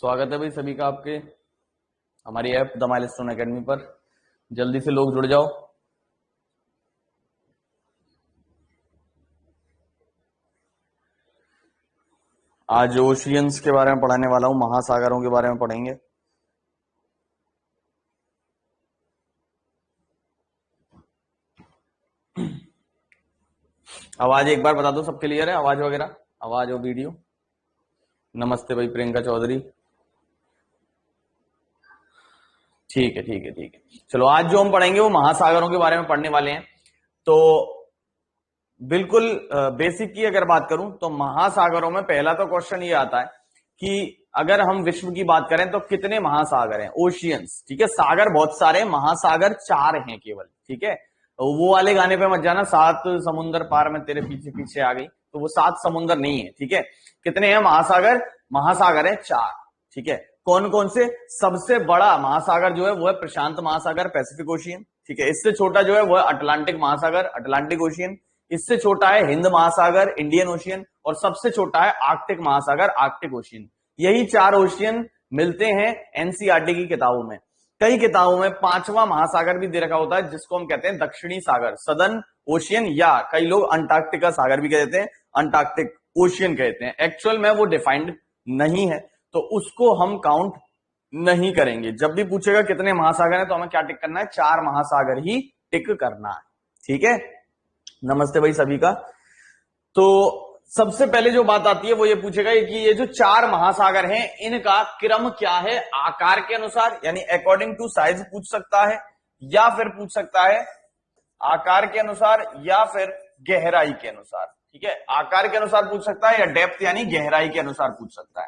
स्वागत है भाई सभी का आपके हमारी ऐप द माइलस्टोन एकेडमी पर। जल्दी से लोग जुड़ जाओ। आज ओशियंस के बारे में पढ़ाने वाला हूं, महासागरों के बारे में पढ़ेंगे। आवाज एक बार बता दो, सब क्लियर है? आवाज वगैरह, आवाज और वीडियो। नमस्ते भाई प्रियंका चौधरी। ठीक है। चलो आज जो हम पढ़ेंगे वो महासागरों के बारे में पढ़ने वाले हैं। तो बिल्कुल बेसिक की अगर बात करूं तो महासागरों में पहला तो क्वेश्चन ये आता है कि अगर हम विश्व की बात करें तो कितने महासागर हैं? ओशियंस, ठीक है। सागर बहुत सारे, महासागर 4 हैं केवल, ठीक है। तो वो वाले गाने पे मत जाना, 7 समुंदर पार में तेरे पीछे पीछे आ गई, तो वो 7 समुंदर नहीं है, ठीक है। कितने हैं महासागर? महासागर है 4, ठीक है। कौन कौन से? सबसे बड़ा महासागर जो है वो है प्रशांत महासागर, पैसिफिक ओशियन, ठीक है। इससे छोटा जो है वो है अटलांटिक महासागर, अटलांटिक ओशियन। इससे छोटा है हिंद महासागर, इंडियन ओशियन। और सबसे छोटा है आर्कटिक महासागर, आर्कटिक ओशियन। यही 4 ओशियन मिलते हैं एनसीईआरटी की किताबों में। कई किताबों में 5वां महासागर भी दे रखा होता है जिसको हम कहते हैं दक्षिणी सागर, सदर्न ओशियन, या कई लोग अंटार्कटिका सागर भी कहते हैं, अंटार्कटिक ओशियन कहते हैं। एक्चुअल में वो डिफाइंड नहीं है, तो उसको हम काउंट नहीं करेंगे। जब भी पूछेगा कितने महासागर हैं तो हमें क्या टिक करना है? 4 महासागर ही टिक करना है, ठीक है। नमस्ते भाई सभी का। तो सबसे पहले जो बात आती है वो ये पूछेगा कि ये जो 4 महासागर हैं इनका क्रम क्या है आकार के अनुसार, यानी अकॉर्डिंग टू साइज पूछ सकता है, या फिर पूछ सकता है आकार के अनुसार, या फिर गहराई के अनुसार, ठीक है। आकार के अनुसार पूछ सकता है या डेप्थ यानी गहराई के अनुसार पूछ सकता है।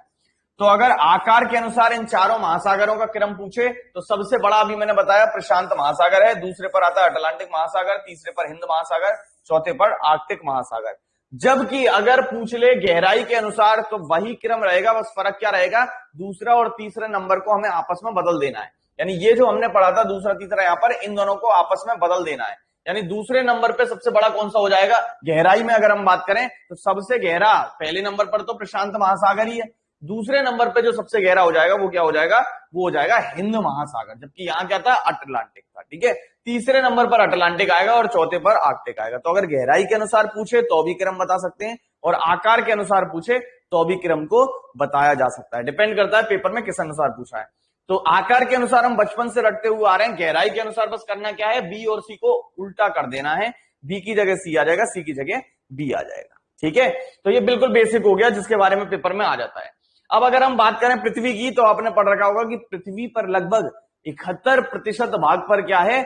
तो अगर आकार के अनुसार इन 4 महासागरों का क्रम पूछे तो सबसे बड़ा अभी मैंने बताया प्रशांत महासागर है, दूसरे पर आता है अटलांटिक महासागर, तीसरे पर हिंद महासागर, चौथे पर आर्कटिक महासागर। जबकि अगर पूछ ले गहराई के अनुसार तो वही क्रम रहेगा, बस फर्क क्या रहेगा? दूसरा और तीसरे नंबर को हमें आपस में बदल देना है। यानी ये जो हमने पढ़ा था दूसरा तीसरा, यहां पर इन दोनों को आपस में बदल देना है। यानी दूसरे नंबर पे सबसे बड़ा कौन सा हो जाएगा? गहराई में अगर हम बात करें तो सबसे गहरा पहले नंबर पर तो प्रशांत महासागर ही है, दूसरे नंबर पे जो सबसे गहरा हो जाएगा वो क्या हो जाएगा? वो हो जाएगा हिंद महासागर, जबकि यहां क्या था? अटलांटिक था, ठीक है। तीसरे नंबर पर अटलांटिक आएगा और चौथे पर आर्कटिक आएगा। तो अगर गहराई के अनुसार पूछे तो भी क्रम बता सकते हैं, और आकार के अनुसार पूछे तो भी क्रम को बताया जा सकता है। डिपेंड करता है पेपर में किस अनुसार पूछा है। तो आकार के अनुसार हम बचपन से रटते हुए आ रहे हैं, गहराई के अनुसार बस करना क्या है? बी और सी को उल्टा कर देना है, बी की जगह सी आ जाएगा, सी की जगह बी आ जाएगा, ठीक है। तो ये बिल्कुल बेसिक हो गया जिसके बारे में पेपर में आ जाता है। अब अगर हम बात करें पृथ्वी की तो आपने पढ़ रखा होगा कि पृथ्वी पर लगभग 71% भाग पर क्या है?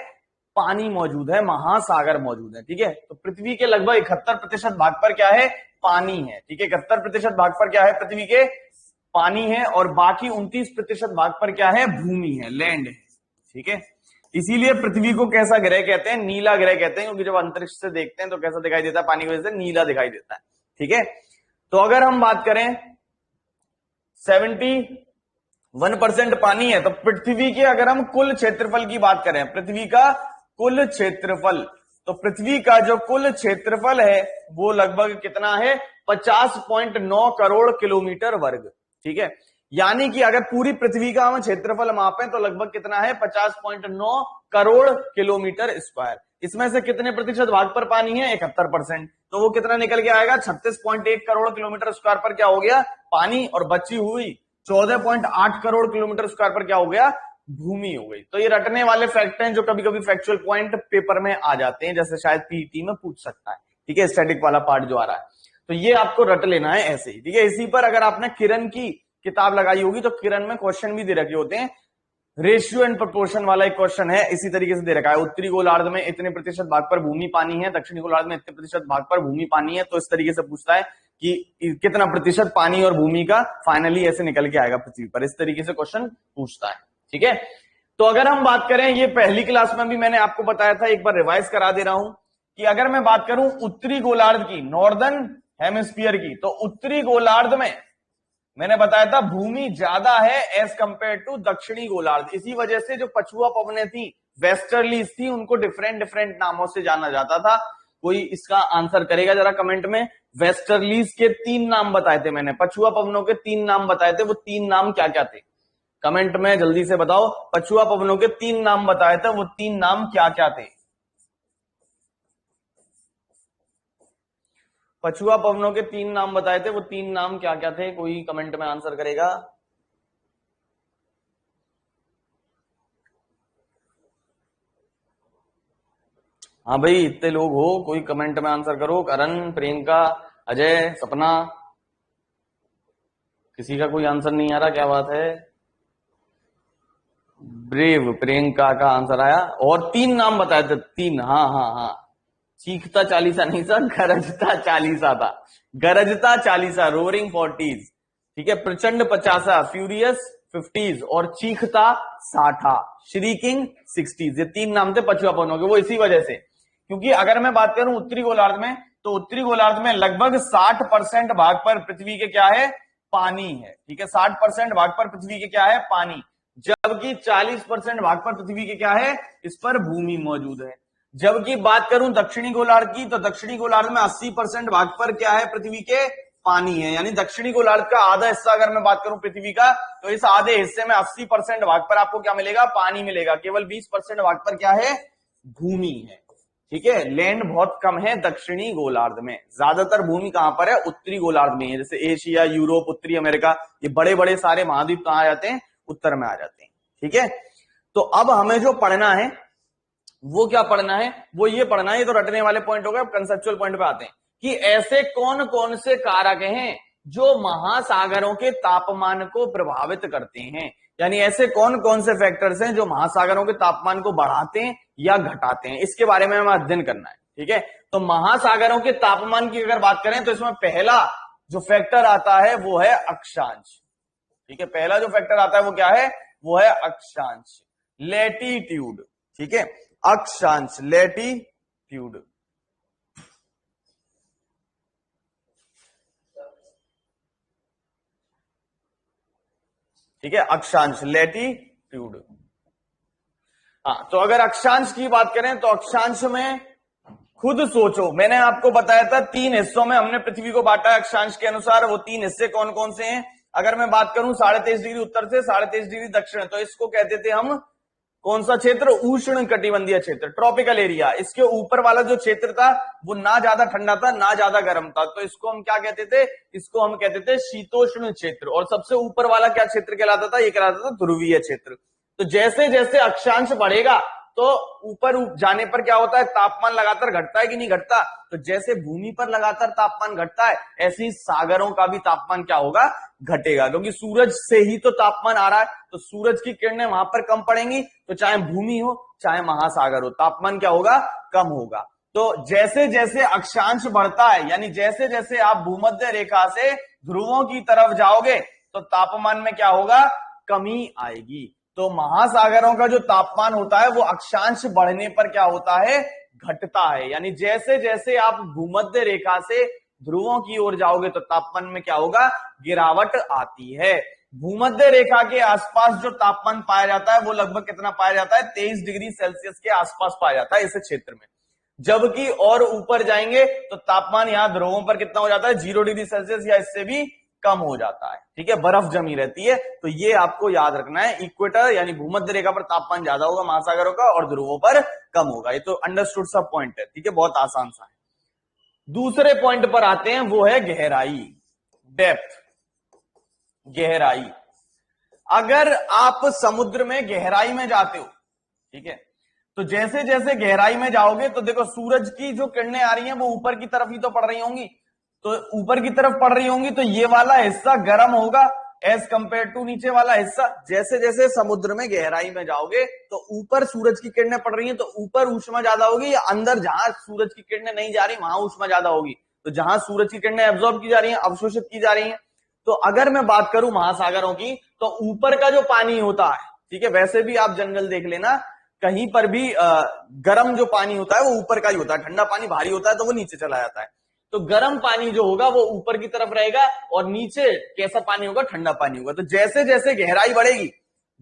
पानी मौजूद है, महासागर मौजूद है, ठीक है। तो पृथ्वी के लगभग 71% भाग पर क्या है? पानी है, ठीक है। 71% भाग पर क्या है? पृथ्वी के पानी है, और बाकी 29% भाग पर क्या है? भूमि है, लैंड है, ठीक है। इसीलिए पृथ्वी को कैसा ग्रह कहते हैं? नीला ग्रह कहते हैं, क्योंकि जब अंतरिक्ष से देखते हैं तो कैसा दिखाई देता है? पानी की वजह से नीला दिखाई देता है, ठीक है। तो अगर हम बात करें 71% पानी है, तो पृथ्वी के अगर हम कुल क्षेत्रफल की बात करें, पृथ्वी का कुल क्षेत्रफल, तो पृथ्वी का जो कुल क्षेत्रफल है वो लगभग कितना है? 50.9 करोड़ किलोमीटर वर्ग, ठीक है। यानी कि अगर पूरी पृथ्वी का हम क्षेत्रफल मापें तो लगभग कितना है? 50.9 करोड़ किलोमीटर स्क्वायर। इसमें से कितने प्रतिशत भाग पर पानी है? 71%। तो वो कितना निकल के आएगा? 36.1 करोड़ किलोमीटर स्क्वायर पर क्या हो गया? पानी, और बची हुई 14.8 करोड़ किलोमीटर स्क्वायर पर क्या हो गया? भूमि हो गई। तो ये रटने वाले फैक्ट हैं जो कभी कभी फैक्चुअल पॉइंट पेपर में आ जाते हैं, जैसे शायद पीईटी में पूछ सकता है, ठीक है। स्टैटिक वाला पार्ट जो आ रहा है तो ये आपको रट लेना है ऐसे ही, ठीक है। इसी पर अगर आपने किरण की किताब लगाई होगी तो किरण में क्वेश्चन भी दे रखे होते हैं, रेशियो एंड प्रोपोर्शन वाला एक क्वेश्चन है, इसी तरीके से दे रखा है। उत्तरी गोलार्ध में इतने प्रतिशत भाग पर भूमि पानी है, दक्षिणी गोलार्ध में इतने प्रतिशत भाग पर भूमि पानी है। तो इस तरीके से पूछता है कि कितना प्रतिशत पानी और भूमि का फाइनली ऐसे निकल के आएगा पृथ्वी पर, इस तरीके से क्वेश्चन पूछता है, ठीक है। तो अगर हम बात करें, ये पहली क्लास में भी मैंने आपको बताया था, एक बार रिवाइज करा दे रहा हूं कि अगर मैं बात करूं उत्तरी गोलार्ध की, नॉर्दर्न हेमिस्फीयर की, तो उत्तरी गोलार्ध में मैंने बताया था भूमि ज्यादा है एज कंपेयर टू दक्षिणी गोलार्ध। इसी वजह से जो पछुआ पवनें थी, वेस्टर्लीज थी, उनको डिफरेंट डिफरेंट नामों से जाना जाता था। कोई इसका आंसर करेगा जरा कमेंट में। वेस्टर्लीज के 3 नाम बताए थे मैंने, पछुआ पवनों के 3 नाम बताए थे, वो 3 नाम क्या क्या थे? कमेंट में जल्दी से बताओ। पछुआ पवनों के 3 नाम बताए थे, वो 3 नाम क्या क्या थे? पछुआ पवनों के 3 नाम बताए थे, वो 3 नाम क्या क्या थे? कोई कमेंट में आंसर करेगा? हाँ भाई, इतने लोग हो, कोई कमेंट में आंसर करो। करण, प्रियंका, अजय, सपना, किसी का कोई आंसर नहीं आ रहा, क्या बात है? ब्रेव, प्रियंका का आंसर आया। और 3 नाम बताए थे, 3। हाँ हाँ हाँ, चीखता चालीसा नहीं था, गरजता चालीसा था। गरजता चालीसा, रोरिंग 40s, ठीक है। प्रचंड 50, फ्यूरियस 50s, और चीखता 60, श्रीकिंग 60s। ये 3 नाम थे पछुआ पवनों के। वो इसी वजह से, क्योंकि अगर मैं बात करूं उत्तरी गोलार्ध में, तो उत्तरी गोलार्ध में लगभग 60% भाग पर पृथ्वी के क्या है? पानी है, ठीक है। 60% भाग पर पृथ्वी के क्या है? पानी। जबकि 40% भाग पर पृथ्वी के क्या है? इस पर भूमि मौजूद है। जबकि बात करूं दक्षिणी गोलार्ध की, तो दक्षिणी गोलार्ध में 80% भाग पर क्या है? पृथ्वी के पानी है। यानी दक्षिणी गोलार्ध का आधा हिस्सा अगर मैं बात करूं पृथ्वी का, तो इस आधे हिस्से में 80% भाग पर आपको क्या मिलेगा? पानी मिलेगा। केवल 20% भाग पर क्या है? भूमि है, ठीक है। लैंड बहुत कम है दक्षिणी गोलार्ध में, ज्यादातर भूमि कहां पर है? उत्तरी गोलार्ध में है। जैसे एशिया, यूरोप, उत्तरी अमेरिका, ये बड़े बड़े सारे महाद्वीप कहां आ जाते हैं? उत्तर में आ जाते हैं, ठीक है। तो अब हमें जो पढ़ना है वो क्या पढ़ना है? वो ये पढ़ना है, ये तो रटने वाले पॉइंट हो गए। अब कंसेप्चुअल पॉइंट पे आते हैं कि ऐसे कौन कौन से कारक हैं जो महासागरों के तापमान को प्रभावित करते हैं। यानी ऐसे कौन कौन से फैक्टर्स हैं जो महासागरों के तापमान को बढ़ाते हैं या घटाते हैं, इसके बारे में हमें अध्ययन करना है, ठीक है। तो महासागरों के तापमान की अगर बात करें, तो इसमें पहला जो फैक्टर आता है वो है अक्षांश, ठीक है। पहला जो फैक्टर आता है वो क्या है? वो है अक्षांश, लैटिट्यूड, ठीक है। अक्षांश, लैटिट्यूड, ठीक है। अक्षांश, लैटिट्यूड। हाँ, तो अगर अक्षांश की बात करें, तो अक्षांश में खुद सोचो, मैंने आपको बताया था 3 हिस्सों में हमने पृथ्वी को बांटा है अक्षांश के अनुसार। वो 3 हिस्से कौन कौन से हैं? अगर मैं बात करूं 23.5 डिग्री उत्तर से 23.5 डिग्री दक्षिण, तो इसको कहते थे हम कौन सा क्षेत्र? उष्ण कटिबंधीय क्षेत्र, ट्रॉपिकल एरिया। इसके ऊपर वाला जो क्षेत्र था वो ना ज्यादा ठंडा था ना ज्यादा गर्म था, तो इसको हम क्या कहते थे? इसको हम कहते थे शीतोष्ण क्षेत्र। और सबसे ऊपर वाला क्या क्षेत्र कहलाता था? ये कहलाता था ध्रुवीय क्षेत्र। तो जैसे जैसे अक्षांश बढ़ेगा, तो ऊपर जाने पर क्या होता है? तापमान लगातार घटता है कि नहीं घटता? तो जैसे भूमि पर लगातार तापमान घटता है, ऐसे ही सागरों का भी तापमान क्या होगा? घटेगा, क्योंकि सूरज से ही तो तापमान आ रहा है। तो सूरज की किरणें वहां पर कम पड़ेंगी, तो चाहे भूमि हो चाहे महासागर हो, तापमान क्या होगा? कम होगा। तो जैसे जैसे अक्षांश बढ़ता है, यानी जैसे जैसे आप भूमध्य रेखा से ध्रुवों की तरफ जाओगे, तो तापमान में क्या होगा? कमी आएगी। तो महासागरों का जो तापमान होता है वो अक्षांश बढ़ने पर क्या होता है? घटता है। यानी जैसे जैसे आप भूमध्य रेखा से ध्रुवों की ओर जाओगे, तो तापमान में क्या होगा? गिरावट आती है। भूमध्य रेखा के आसपास जो तापमान पाया जाता है वो लगभग कितना पाया जाता है? 23 डिग्री सेल्सियस के आसपास पाया जाता है इस क्षेत्र में। जबकि और ऊपर जाएंगे तो तापमान यहां ध्रुवों पर कितना हो जाता है? 0 डिग्री सेल्सियस या इससे भी कम हो जाता है, ठीक है। बर्फ जमी रहती है। तो ये आपको याद रखना है, इक्वेटर यानी भूमध्य रेखा पर तापमान ज्यादा होगा महासागरों का, और ध्रुवों पर कम होगा। ये तो अंडरस्टूड सब पॉइंट है, ठीक है, बहुत आसान सा है। दूसरे पॉइंट पर आते हैं, वो है गहराई, डेप्थ, गहराई। अगर आप समुद्र में गहराई में जाते हो, ठीक है, तो जैसे जैसे गहराई में जाओगे, तो देखो सूरज की जो किरणें आ रही हैं वो ऊपर की तरफ ही तो पड़ रही होंगी। तो ऊपर की तरफ पड़ रही होंगी, तो ये वाला हिस्सा गर्म होगा एज कंपेयर टू नीचे वाला हिस्सा। जैसे जैसे समुद्र में गहराई में जाओगे, तो ऊपर सूरज की किरणें पड़ रही हैं, तो ऊपर ऊष्मा ज्यादा होगी, या अंदर जहां सूरज की किरणें नहीं जा रही वहां ऊष्मा ज्यादा होगी? तो जहां सूरज की किरणें एब्जॉर्ब की जा रही हैं, अवशोषित की जा रही हैं। तो अगर मैं बात करूं महासागरों की, तो ऊपर का जो पानी होता है, ठीक है, वैसे भी आप जंगल देख लेना, कहीं पर भी गर्म जो पानी होता है वो ऊपर का ही होता है, ठंडा पानी भारी होता है तो वो नीचे चला जाता है। तो गर्म पानी जो होगा वो ऊपर की तरफ रहेगा, और नीचे कैसा पानी होगा? ठंडा पानी होगा। तो जैसे जैसे गहराई बढ़ेगी,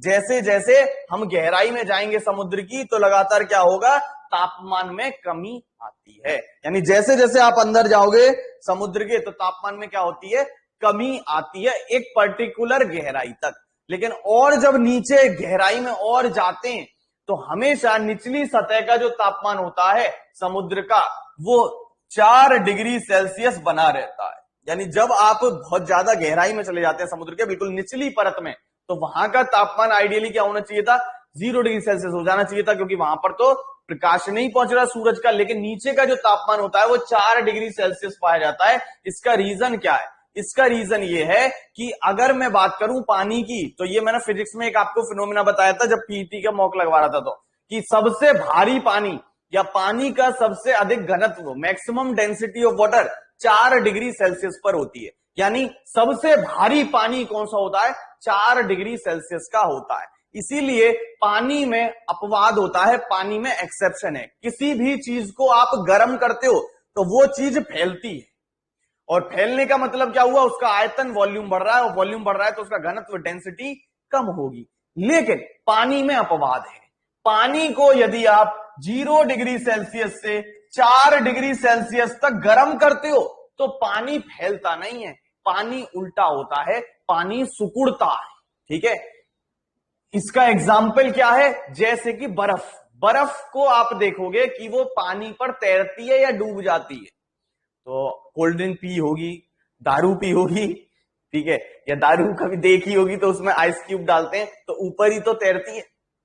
जैसे जैसे हम गहराई में जाएंगे समुद्र की, तो लगातार क्या होगा? तापमान में कमी आती है। यानी जैसे जैसे आप अंदर जाओगे समुद्र के तो तापमान में क्या होती है, कमी आती है एक पर्टिकुलर गहराई तक। लेकिन और जब नीचे गहराई में और जाते हैं तो हमेशा निचली सतह का जो तापमान होता है समुद्र का वो 4 डिग्री सेल्सियस बना रहता है। यानी जब आप बहुत ज्यादा गहराई में चले जाते हैं समुद्र के बिल्कुल निचली परत में तो वहां का तापमान आइडियली क्या होना चाहिए था, 0 डिग्री सेल्सियस हो जाना चाहिए था, क्योंकि वहां पर तो प्रकाश नहीं पहुंच रहा सूरज का। लेकिन नीचे का जो तापमान होता है वो 4 डिग्री सेल्सियस पाया जाता है। इसका रीजन क्या है, इसका रीजन ये है कि अगर मैं बात करूं पानी की तो ये मैंने फिजिक्स में एक आपको फिनोमेना बताया था जब पीईटी का मॉक लगवा रहा था तो, कि सबसे भारी पानी या पानी का सबसे अधिक घनत्व maximum density of water 4 degree Celsius पर होती है। यानी सबसे भारी पानी कौन सा होता है, 4 डिग्री सेल्सियस का होता है। इसीलिए पानी में अपवाद होता है, पानी में एक्सेप्शन है। किसी भी चीज को आप गर्म करते हो तो वो चीज फैलती है, और फैलने का मतलब क्या हुआ, उसका आयतन वॉल्यूम बढ़ रहा है, और वॉल्यूम बढ़ रहा है तो उसका घनत्व डेंसिटी कम होगी। लेकिन पानी में अपवाद है। पानी को यदि आप 0 डिग्री सेल्सियस से 4 डिग्री सेल्सियस तक गर्म करते हो तो पानी फैलता नहीं है, पानी उल्टा होता है, पानी सिकुड़ता है। ठीक है, इसका एग्जाम्पल क्या है, जैसे कि बर्फ। बर्फ को आप देखोगे कि वो पानी पर तैरती है या डूब जाती है। तो कोल्ड ड्रिंक पी होगी, दारू पी होगी, ठीक है, या दारू कभी देखी होगी तो उसमें आइस क्यूब डालते हैं तो ऊपर ही तो तैरती है।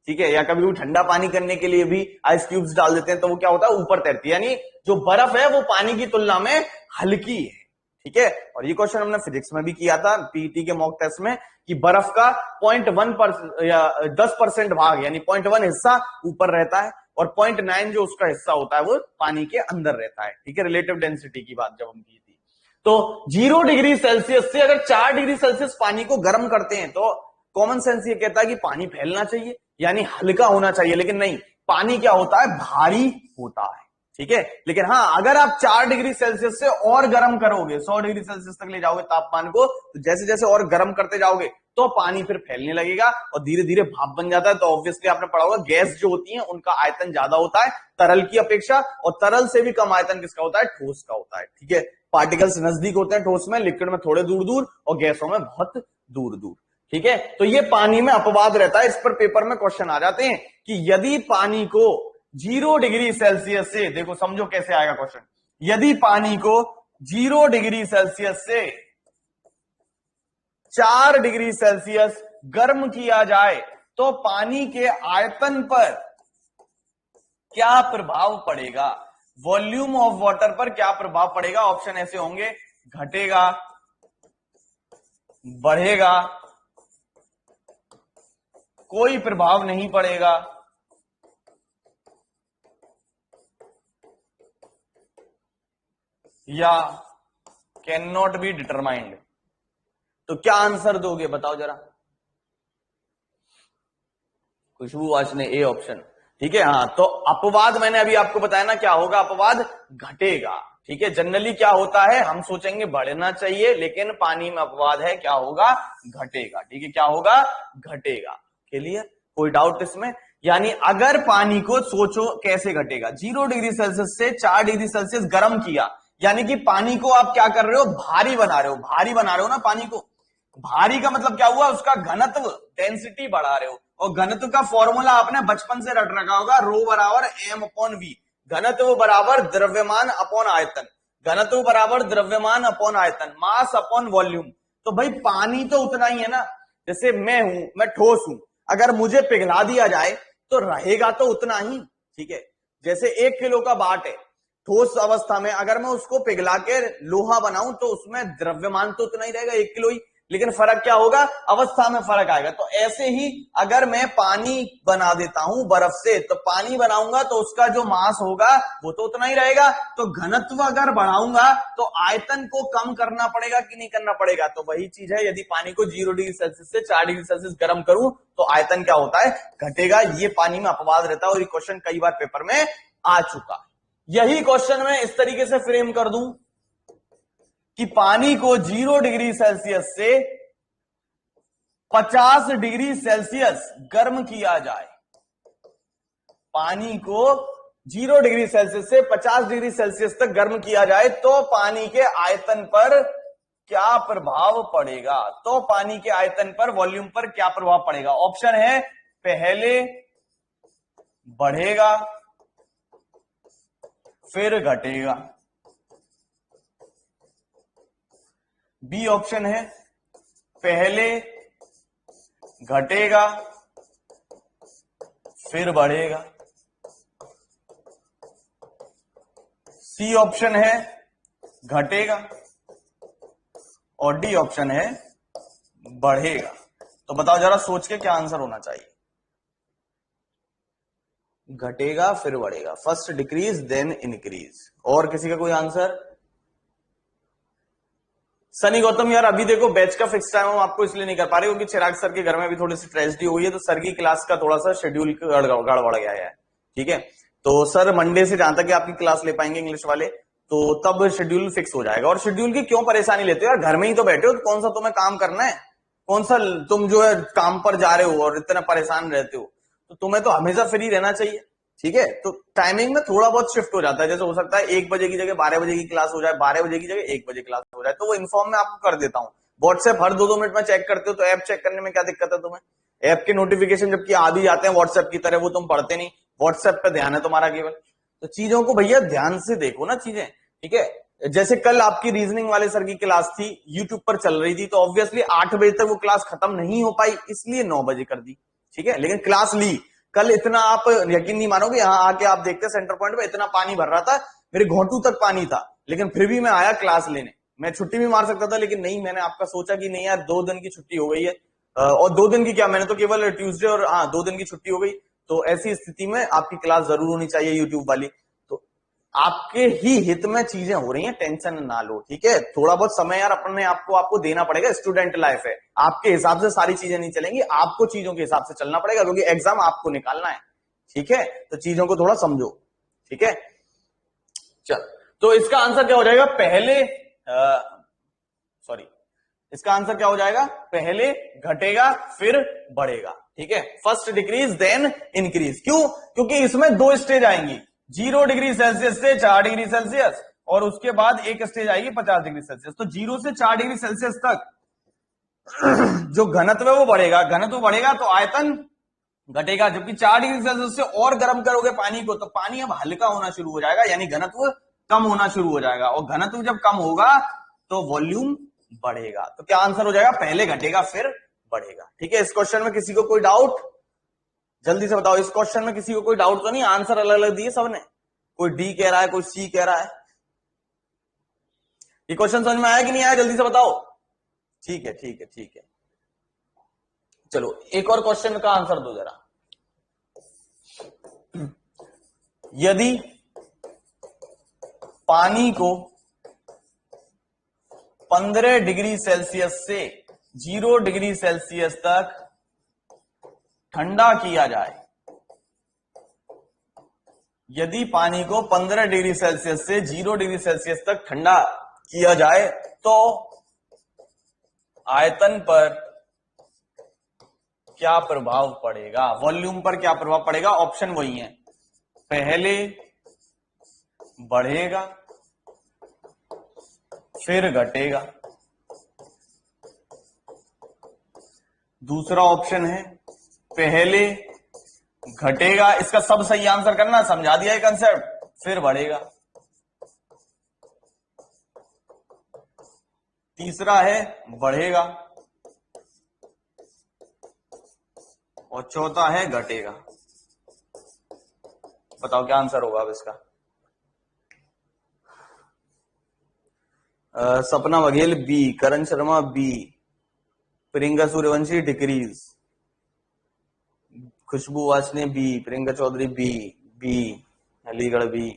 ठीक है, या कभी वो ठंडा पानी करने के लिए भी आइस क्यूब्स डाल देते हैं तो वो क्या होता है, ऊपर तैरती है। यानी जो बर्फ है वो पानी की तुलना में हल्की है। ठीक है, और ये क्वेश्चन हमने फिजिक्स में भी किया था पीईटी के मॉक टेस्ट में, कि बर्फ का 0.1% या 10% भाग यानी 0.1 हिस्सा ऊपर रहता है और 0.9 जो उसका हिस्सा होता है वो पानी के अंदर रहता है। ठीक है, रिलेटिव डेंसिटी की बात जब हम की थी। तो 0 डिग्री सेल्सियस से अगर 4 डिग्री सेल्सियस पानी को गर्म करते हैं तो कॉमन सेंस ये कहता है कि पानी फैलना चाहिए यानी हल्का होना चाहिए, लेकिन नहीं, पानी क्या होता है, भारी होता है। ठीक है, लेकिन हाँ अगर आप 4 डिग्री सेल्सियस से और गर्म करोगे, 100 डिग्री सेल्सियस तक ले जाओगे तापमान को, तो जैसे जैसे और गर्म करते जाओगे तो पानी फिर फैलने लगेगा और धीरे धीरे भाप बन जाता है। तो ऑब्वियसली आपने पढ़ा होगा गैस जो होती है उनका आयतन ज्यादा होता है तरल की अपेक्षा, और तरल से भी कम आयतन किसका होता है, ठोस का होता है। ठीक है, पार्टिकल्स नजदीक होते हैं ठोस में, लिक्विड में थोड़े दूर दूर और गैसों में बहुत दूर दूर। ठीक है, तो ये पानी में अपवाद रहता है। इस पर पेपर में क्वेश्चन आ जाते हैं कि यदि पानी को 0 डिग्री सेल्सियस से, देखो समझो कैसे आएगा क्वेश्चन, यदि पानी को 0 डिग्री सेल्सियस से 4 डिग्री सेल्सियस गर्म किया जाए तो पानी के आयतन पर क्या प्रभाव पड़ेगा, वॉल्यूम ऑफ वाटर पर क्या प्रभाव पड़ेगा। ऑप्शन ऐसे होंगे, घटेगा, बढ़ेगा, कोई प्रभाव नहीं पड़ेगा, या कैन नॉट बी डिटरमाइंड। तो क्या आंसर दोगे बताओ जरा, खुशबू वाच ने ए ऑप्शन। ठीक है, हाँ तो अपवाद मैंने अभी आपको बताया ना क्या होगा, अपवाद घटेगा। ठीक है, जनरली क्या होता है, हम सोचेंगे बढ़ना चाहिए, लेकिन पानी में अपवाद है, क्या होगा, घटेगा। ठीक है, क्या होगा, घटेगा। क्लियर, कोई डाउट इसमें। यानी अगर पानी को सोचो कैसे घटेगा, 0 डिग्री सेल्सियस से 4 डिग्री सेल्सियस गर्म किया, यानी कि पानी को आप क्या कर रहे हो, भारी बना रहे हो, भारी बना रहे हो ना पानी को। भारी का मतलब क्या हुआ, उसका घनत्व डेंसिटी बढ़ा रहे हो, और घनत्व का फॉर्मूला आपने बचपन से रट रखा होगा, रो बराबर एम अपॉन वी। घनत्व बराबर द्रव्यमान अपॉन आयतन, घनत्व बराबर द्रव्यमान अपॉन आयतन, मास अपॉन वॉल्यूम। तो भाई पानी तो उतना ही है ना, जैसे मैं हूं, मैं ठोस हूं, अगर मुझे पिघला दिया जाए तो रहेगा तो उतना ही। ठीक है, जैसे 1 किलो का बाट है ठोस अवस्था में, अगर मैं उसको पिघला के लोहा बनाऊं तो उसमें द्रव्यमान तो उतना ही रहेगा, 1 किलो ही, लेकिन फर्क क्या होगा, अवस्था में फर्क आएगा। तो ऐसे ही अगर मैं पानी बना देता हूं बर्फ से, तो पानी बनाऊंगा तो उसका जो मास होगा वो तो उतना ही रहेगा। तो घनत्व अगर बढ़ाऊंगा तो आयतन को कम करना पड़ेगा कि नहीं करना पड़ेगा। तो वही चीज है, यदि पानी को 0 डिग्री सेल्सियस से 4 डिग्री सेल्सियस गर्म करूं तो आयतन क्या होता है, घटेगा। ये पानी में अपवाद रहता है और ये क्वेश्चन कई बार पेपर में आ चुका है। यही क्वेश्चन मैं इस तरीके से फ्रेम कर दूं कि पानी को 0 डिग्री सेल्सियस से 50 डिग्री सेल्सियस गर्म किया जाए, पानी को 0 डिग्री सेल्सियस से 50 डिग्री सेल्सियस तक गर्म किया जाए तो पानी के आयतन पर क्या प्रभाव पड़ेगा? तो पानी के आयतन पर, वॉल्यूम पर क्या प्रभाव पड़ेगा? ऑप्शन है पहले बढ़ेगा फिर घटेगा। बी ऑप्शन है पहले घटेगा फिर बढ़ेगा। सी ऑप्शन है घटेगा और डी ऑप्शन है बढ़ेगा। तो बताओ जरा सोच के क्या आंसर होना चाहिए? घटेगा फिर बढ़ेगा, फर्स्ट डिक्रीज देन इंक्रीज। और किसी का कोई आंसर? सनी गौतम, यार अभी देखो बैच का फिक्स टाइम हम आपको इसलिए नहीं कर पा रहे क्योंकि चिराग सर के घर में अभी थोड़ी सी ट्रेजेडी हुई है, तो सर की क्लास का थोड़ा सा शेड्यूल गड़बड़ गया है। ठीक है, तो सर मंडे से जहां तक कि आपकी क्लास ले पाएंगे इंग्लिश वाले, तो तब शेड्यूल फिक्स हो जाएगा। और शेड्यूल की क्यों परेशानी लेते हो यार? घर में ही तो बैठे हो, तो कौन सा तुम्हें काम करना है? कौन सा तुम जो है काम पर जा रहे हो और इतना परेशान रहते हो? तो तुम्हें तो हमेशा फ्री रहना चाहिए। ठीक है, तो टाइमिंग में थोड़ा बहुत शिफ्ट हो जाता है, जैसे हो सकता है 1 बजे की जगह 12 बजे की क्लास हो जाए, 12 बजे की जगह 1 बजे क्लास हो जाए, तो वो इन्फॉर्म मैं आपको कर देता हूँ। व्हाट्सएप हर 2-2 मिनट में चेक करते हो, तो ऐप चेक करने में क्या दिक्कत है तुम्हें? ऐप के नोटिफिकेशन जबकि आ भी जाते हैं व्हाट्सएप की तरह, वो तुम पढ़ते नहीं, व्हाट्सएप पे ध्यान है तुम्हारा केवल। तो चीजों को भैया ध्यान से देखो ना चीजें। ठीक है, जैसे कल आपकी रीजनिंग वाले सर की क्लास थी, यूट्यूब पर चल रही थी, तो ऑब्वियसली 8 बजे तक वो क्लास खत्म नहीं हो पाई, इसलिए 9 बजे कर दी। ठीक है, लेकिन क्लास ली। कल इतना आप यकीन नहीं मानोगे, यहां आके आप देखते सेंटर पॉइंट में इतना पानी भर रहा था, मेरे घोंटू तक पानी था, लेकिन फिर भी मैं आया क्लास लेने। मैं छुट्टी भी मार सकता था, लेकिन नहीं, मैंने आपका सोचा कि नहीं यार 2 दिन की छुट्टी हो गई है, और 2 दिन की क्या, मैंने तो केवल ट्यूसडे और 2 दिन की छुट्टी हो गई, तो ऐसी स्थिति में आपकी क्लास जरूर होनी चाहिए यूट्यूब वाली। तो आपके ही हित में चीजें हो रही हैं, टेंशन ना लो। ठीक है, थोड़ा बहुत समय यार अपने आपको देना पड़ेगा, स्टूडेंट लाइफ है, आपके हिसाब से सारी चीजें नहीं चलेंगी, आपको चीजों के हिसाब से चलना पड़ेगा, क्योंकि एग्जाम आपको निकालना है। ठीक है, तो चीजों को थोड़ा समझो। ठीक है, चल, तो इसका आंसर क्या हो जाएगा? इसका आंसर क्या हो जाएगा? पहले घटेगा फिर बढ़ेगा। ठीक है, फर्स्ट डिक्रीज देन इंक्रीज। क्यों? क्योंकि इसमें 2 स्टेज आएंगी, 0 डिग्री सेल्सियस से 4 डिग्री सेल्सियस, और उसके बाद एक स्टेज आएगी 50 डिग्री सेल्सियस। तो 0 से 4 डिग्री सेल्सियस तक जो घनत्व है वो बढ़ेगा, घनत्व बढ़ेगा तो आयतन घटेगा। जबकि 4 डिग्री सेल्सियस से और गर्म करोगे पानी को, तो पानी अब हल्का होना शुरू हो जाएगा, यानी घनत्व कम होना शुरू हो जाएगा, और घनत्व जब कम होगा तो वॉल्यूम बढ़ेगा। तो क्या आंसर हो जाएगा? पहले घटेगा फिर बढ़ेगा। ठीक है, इस क्वेश्चन में किसी को कोई डाउट? जल्दी से बताओ, इस क्वेश्चन में किसी को कोई डाउट तो नहीं? आंसर अलग अलग दिए सबने, कोई डी कह रहा है, कोई सी कह रहा है। ये क्वेश्चन समझ में आया कि नहीं आया? जल्दी से बताओ। ठीक है ठीक है ठीक है, चलो एक और क्वेश्चन का आंसर दो जरा। यदि पानी को 15 डिग्री सेल्सियस से 0 डिग्री सेल्सियस तक ठंडा किया जाए, यदि पानी को 15 डिग्री सेल्सियस से 0 डिग्री सेल्सियस तक ठंडा किया जाए, तो आयतन पर क्या प्रभाव पड़ेगा? वॉल्यूम पर क्या प्रभाव पड़ेगा? ऑप्शन वही है, पहले बढ़ेगा फिर घटेगा। दूसरा ऑप्शन है पहले घटेगा, इसका सब सही आंसर करना, समझा दिया है कंसेप्ट, फिर बढ़ेगा। तीसरा है बढ़ेगा, और चौथा है घटेगा। बताओ क्या आंसर होगा अब इसका? Sapna Baghel B, Karan Sharma B, Priyanka Suryavanshi decrease, Khushboo Wasne B, Priyanka Chaudhary B, Aligarh B.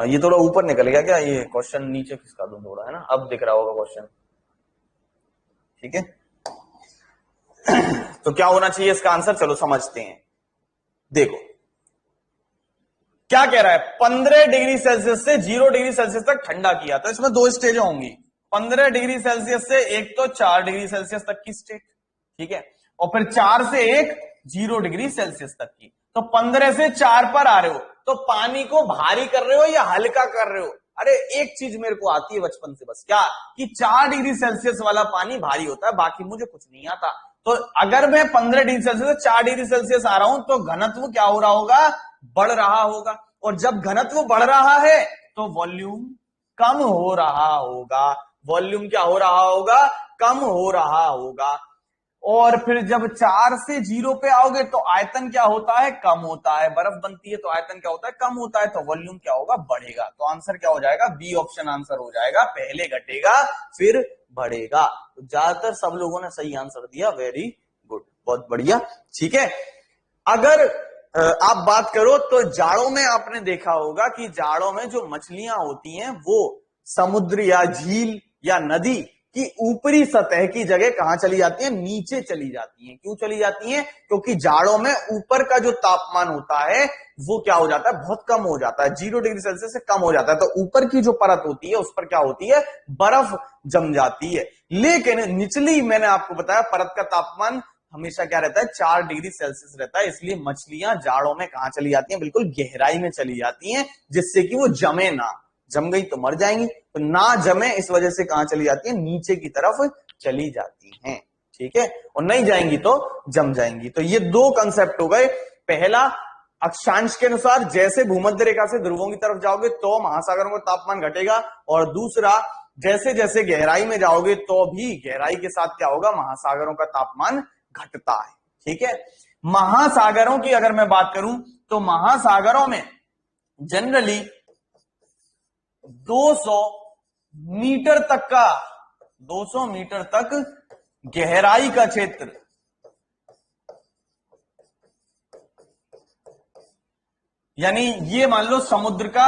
ये थोड़ा ऊपर निकल गया क्या? ये क्वेश्चन नीचे खिसका दूं थोड़ा, है ना, अब दिख रहा होगा क्वेश्चन। ठीक है, तो क्या होना चाहिए इसका आंसर? चलो समझते हैं। देखो क्या कह रहा है, 15 डिग्री सेल्सियस से 0 डिग्री सेल्सियस तक ठंडा किया, तो इसमें 2 स्टेज होंगी, 15 डिग्री सेल्सियस से एक तो 4 डिग्री सेल्सियस तक की स्टेट, ठीक है, और फिर 4 से एक 0 डिग्री सेल्सियस तक की। तो 15 से 4 पर आ रहे हो, तो पानी को भारी कर रहे हो या हल्का कर रहे हो? अरे एक चीज मेरे को आती है बचपन से, बस क्या, कि 4 डिग्री सेल्सियस वाला पानी भारी होता है, बाकी मुझे कुछ नहीं आता। तो अगर मैं 15 डिग्री सेल्सियस से 4 डिग्री सेल्सियस आ रहा हूं तो घनत्व क्या हो रहा होगा? बढ़ रहा होगा। और जब घनत्व बढ़ रहा है तो वॉल्यूम कम हो रहा होगा। वॉल्यूम क्या हो रहा होगा? कम हो रहा होगा। और फिर जब 4 से 0 पे आओगे तो आयतन क्या होता है? कम होता है। बर्फ बनती है तो आयतन क्या होता है? कम होता है। तो वॉल्यूम क्या होगा? बढ़ेगा। तो आंसर क्या हो जाएगा? बी ऑप्शन आंसर हो जाएगा, पहले घटेगा फिर बढ़ेगा। तो ज्यादातर सब लोगों ने सही आंसर दिया, वेरी गुड, बहुत बढ़िया। ठीक है, अगर आप बात करो तो जाड़ों में आपने देखा होगा कि जाड़ों में जो मछलियां होती हैं वो समुद्र या झील या नदी की ऊपरी सतह की जगह कहां चली जाती है? नीचे चली जाती हैं। क्यों चली जाती हैं? क्योंकि जाड़ों में ऊपर का जो तापमान होता है वो क्या हो जाता है? बहुत कम हो जाता है, 0 डिग्री सेल्सियस से कम हो जाता है। तो ऊपर की जो परत होती है उस पर क्या होती है? बर्फ जम जाती है। लेकिन निचली, मैंने आपको बताया, परत का तापमान हमेशा क्या रहता है? 4 डिग्री सेल्सियस रहता है। इसलिए मछलियां जाड़ों में कहां चली जाती हैं? बिल्कुल गहराई में चली जाती हैं, जिससे कि वो जमे ना। जम गई तो मर जाएंगी, तो ना जमे इस वजह से कहां चली जाती है? नीचे की तरफ चली जाती हैं। ठीक है, और नहीं जाएंगी तो जम जाएंगी। तो ये दो कंसेप्ट हो गए। पहला, अक्षांश के अनुसार जैसे भूमध्य रेखा से ध्रुवों की तरफ जाओगे तो महासागरों का तापमान घटेगा। और दूसरा, जैसे जैसे गहराई में जाओगे तो भी गहराई के साथ क्या होगा? महासागरों का तापमान घटता है। ठीक है, महासागरों की अगर मैं बात करूं तो महासागरों में जनरली 200 मीटर तक का, 200 मीटर तक गहराई का क्षेत्र, यानी ये मान लो समुद्र का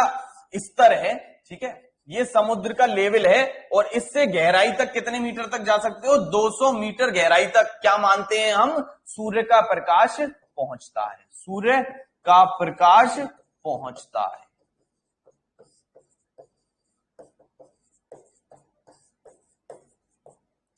स्तर है। ठीक है, ये समुद्र का लेवल है और इससे गहराई तक कितने मीटर तक जा सकते हो? 200 मीटर गहराई तक। क्या मानते हैं हम? सूर्य का प्रकाश पहुंचता है। सूर्य का प्रकाश पहुंचता है।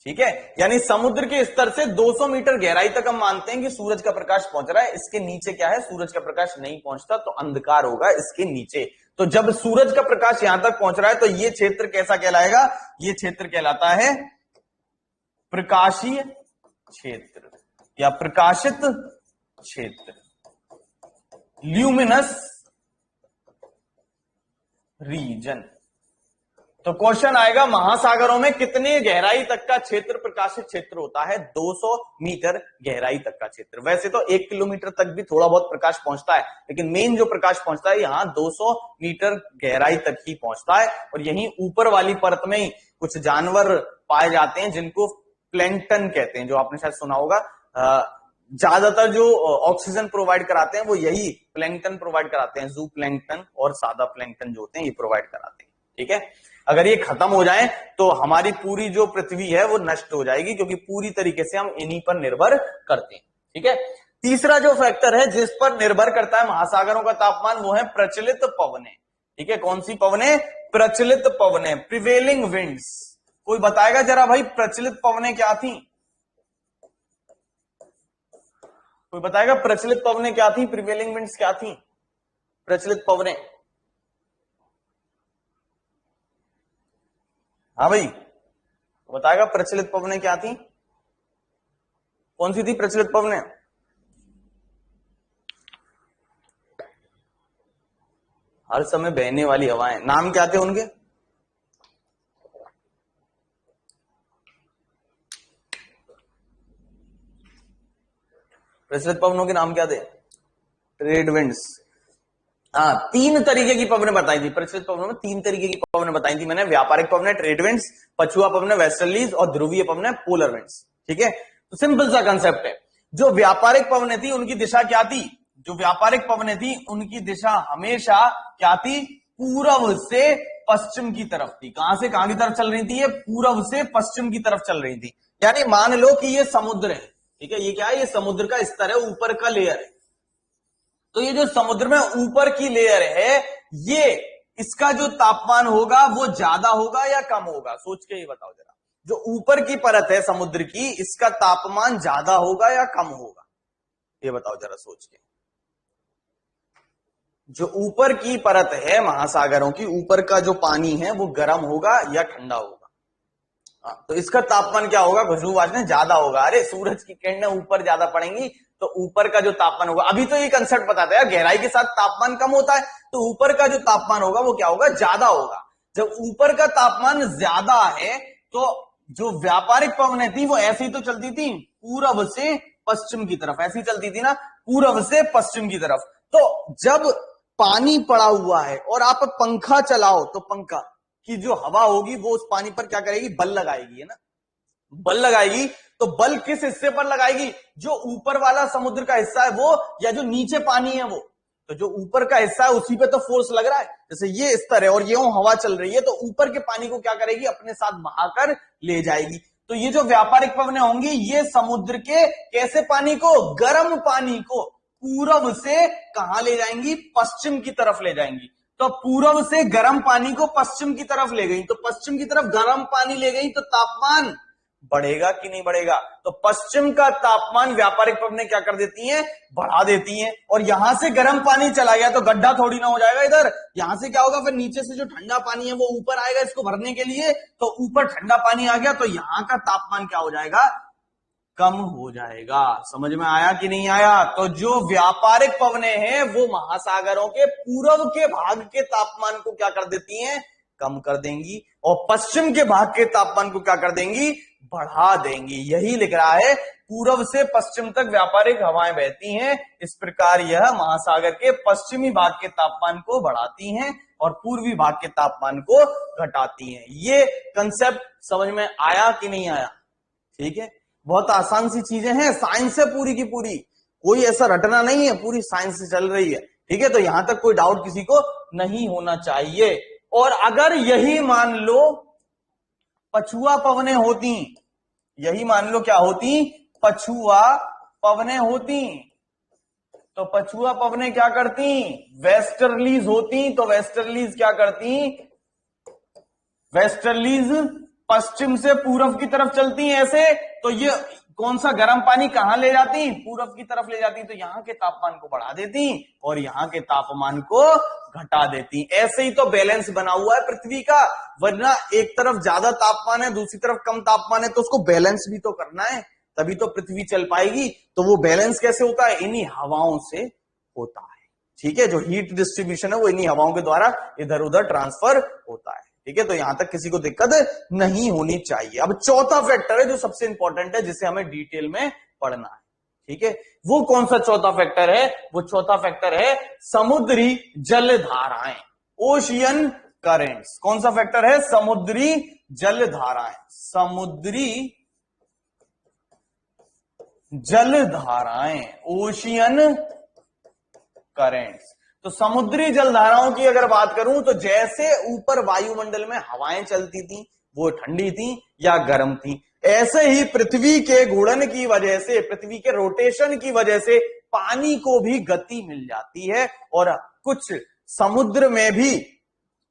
ठीक है, यानी समुद्र के स्तर से 200 मीटर गहराई तक हम मानते हैं कि सूरज का प्रकाश पहुंच रहा है। इसके नीचे क्या है? सूरज का प्रकाश नहीं पहुंचता, तो अंधकार होगा इसके नीचे। तो जब सूरज का प्रकाश यहां तक पहुंच रहा है तो ये क्षेत्र कैसा कहलाएगा? ये क्षेत्र कहलाता है प्रकाशीय क्षेत्र या प्रकाशित क्षेत्र, ल्यूमिनस रीजन। तो क्वेश्चन आएगा, महासागरों में कितने गहराई तक का क्षेत्र प्रकाशित क्षेत्र होता है? 200 मीटर गहराई तक का क्षेत्र। वैसे तो 1 किलोमीटर तक भी थोड़ा बहुत प्रकाश पहुंचता है, लेकिन मेन जो प्रकाश पहुंचता है यहां 200 मीटर गहराई तक ही पहुंचता है। और यहीं ऊपर वाली परत में ही कुछ जानवर पाए जाते हैं जिनको प्लैंकटन कहते हैं, जो आपने शायद सुना होगा। ज्यादातर जो ऑक्सीजन प्रोवाइड कराते हैं वो यही प्लैंकटन प्रोवाइड कराते हैं। जू प्लैंकटन और सादा प्लैंकटन जो होते हैं ये प्रोवाइड कराते हैं। ठीक है, अगर ये खत्म हो जाए तो हमारी पूरी जो पृथ्वी है वो नष्ट हो जाएगी, क्योंकि पूरी तरीके से हम इन्हीं पर निर्भर करते हैं। ठीक है, तीसरा जो फैक्टर है जिस पर निर्भर करता है महासागरों का तापमान, वो है प्रचलित पवनें। ठीक है, कौन सी पवनें? प्रचलित पवनें, प्रिवेलिंग विंड्स। कोई बताएगा जरा भाई प्रचलित पवनें क्या थी? कोई बताएगा प्रचलित पवनें क्या थी? प्रिवेलिंग विंड्स क्या थी? प्रचलित पवनें, हाँ भाई बताएगा प्रचलित पवनें क्या थी? कौन सी थी प्रचलित पवनें? हर समय बहने वाली हवाएं, नाम क्या थे उनके? प्रचलित पवनों के नाम क्या थे? Trade winds. हाँ, 3 तरीके की पवनें बताई थी प्रचलित पवनों में। 3 तरीके की पवनें बताई थी मैंने, व्यापारिक पवनें ट्रेड विंड्स, पछुआ पवनें वेस्टर्लीज और ध्रुवीय पवनें पोलर विंड्स। ठीक है, तो सिंपल सा कंसेप्ट है। जो व्यापारिक पवनें थी उनकी दिशा क्या थी? जो व्यापारिक पवनें थी उनकी दिशा हमेशा क्या थी? पूरब से पश्चिम की तरफ थी। कहां से कहां की तरफ चल रही थी? ये पूरब से पश्चिम की तरफ चल रही थी। यानी मान लो कि ये समुद्र है। ठीक है, ये क्या है? ये समुद्र का स्तर है, ऊपर का लेयर है। तो ये जो समुद्र में ऊपर की लेयर है, ये इसका जो तापमान होगा वो ज्यादा होगा या कम होगा? सोच के ये बताओ जरा। जो ऊपर की परत है समुद्र की, इसका तापमान ज्यादा होगा या कम होगा? ये बताओ जरा सोच के। जो ऊपर की परत है महासागरों की, ऊपर का जो पानी है वो गर्म होगा या ठंडा होगा? तो इसका तापमान क्या होगा खुशबूबाज ने? ज्यादा होगा। अरे सूरज की किरणें ऊपर ज्यादा पड़ेंगी तो ऊपर का जो तापमान होगा, अभी तो ये कंसेप्ट बताता है गहराई के साथ तापमान कम होता है, तो ऊपर का जो तापमान होगा वो क्या होगा? ज्यादा होगा। जब ऊपर का तापमान ज्यादा है तो जो व्यापारिक पवनें थी वो ऐसी तो चलती थी पूरब से पश्चिम की तरफ, ऐसी चलती थी ना, पूरब से पश्चिम की तरफ। तो जब पानी पड़ा हुआ है और आप पंखा चलाओ तो पंखा की जो हवा होगी वो उस पानी पर क्या करेगी? बल लगाएगी, है ना, बल लगाएगी। तो बल किस हिस्से पर लगाएगी? जो ऊपर वाला समुद्र का हिस्सा है वो, या जो नीचे पानी है वो? तो जो ऊपर का हिस्सा है उसी पे तो फोर्स लग रहा है। जैसे ये स्तर है और ये हवा चल रही है तो ऊपर के पानी को क्या करेगी? अपने साथ बहाकर ले जाएगी। तो ये जो व्यापारिक पवनें होंगी ये समुद्र के कैसे पानी को? गर्म पानी को पूरब से कहां ले जाएंगी? पश्चिम की तरफ ले जाएंगी। तो पूरब से गर्म पानी को पश्चिम की तरफ ले गई, तो पश्चिम की तरफ गर्म पानी ले गई तो तापमान बढ़ेगा कि नहीं बढ़ेगा? तो पश्चिम का तापमान व्यापारिक पवनें क्या कर देती हैं? बढ़ा देती हैं। और यहां से गर्म पानी चला गया तो गड्ढा थोड़ी ना हो जाएगा इधर, यहां से क्या होगा? फिर नीचे से जो ठंडा पानी है वो ऊपर आएगा इसको भरने के लिए, तो ऊपर ठंडा पानी आ गया तो यहां का तापमान क्या हो जाएगा? कम हो जाएगा। समझ में आया कि नहीं आया? तो जो व्यापारिक पवनें हैं वो महासागरों के पूर्व के भाग के तापमान को क्या कर देती हैं? कम कर देंगी। और पश्चिम के भाग के तापमान को क्या कर देंगी? बढ़ा देंगी। यही लिख रहा है, पूर्व से पश्चिम तक व्यापारिक हवाएं बहती हैं, इस प्रकार यह महासागर के पश्चिमी भाग के तापमान को बढ़ाती हैं और पूर्वी भाग के तापमान को घटाती हैं। ये कंसेप्ट समझ में आया कि नहीं आया? ठीक है, बहुत आसान सी चीजें हैं, साइंस है पूरी की पूरी, कोई ऐसा रटना नहीं है, पूरी साइंस से चल रही है। ठीक है, तो यहां तक कोई डाउट किसी को नहीं होना चाहिए। और अगर यही मान लो पछुआ पवनें होती, यही मान लो क्या होती? पछुआ पवनें होती, तो पछुआ पवनें क्या करती? वेस्टर्लीज होती। तो वेस्टर्लीज क्या करती? वेस्टर्लीज पश्चिम से पूरब की तरफ चलती हैं ऐसे, तो ये कौन सा गर्म पानी कहां ले जाती? पूरब की तरफ ले जाती, तो यहां के तापमान को बढ़ा देती और यहां के तापमान को घटा देती। ऐसे ही तो बैलेंस बना हुआ है पृथ्वी का, वरना एक तरफ ज्यादा तापमान है दूसरी तरफ कम तापमान है, तो उसको बैलेंस भी तो करना है, तभी तो पृथ्वी चल पाएगी। तो वो बैलेंस कैसे होता है? इन्हीं हवाओं से होता है। ठीक है, जो हीट डिस्ट्रीब्यूशन है वो इन्हीं हवाओं के द्वारा इधर उधर ट्रांसफर होता है। ठीक है, तो यहां तक किसी को दिक्कत नहीं होनी चाहिए। अब चौथा फैक्टर है जो सबसे इंपॉर्टेंट है, जिसे हमें डिटेल में पढ़ना है। ठीक है, वो कौन सा चौथा फैक्टर है? वो चौथा फैक्टर है समुद्री जलधाराएं, ओशियन करेंट्स। कौन सा फैक्टर है? समुद्री जलधाराएं, समुद्री जलधाराएं, ओशियन करेंट्स। तो समुद्री जलधाराओं की अगर बात करूं तो जैसे ऊपर वायुमंडल में हवाएं चलती थी वो ठंडी थी या गर्म थी, ऐसे ही पृथ्वी के घूर्णन की वजह से, पृथ्वी के रोटेशन की वजह से पानी को भी गति मिल जाती है और कुछ समुद्र में भी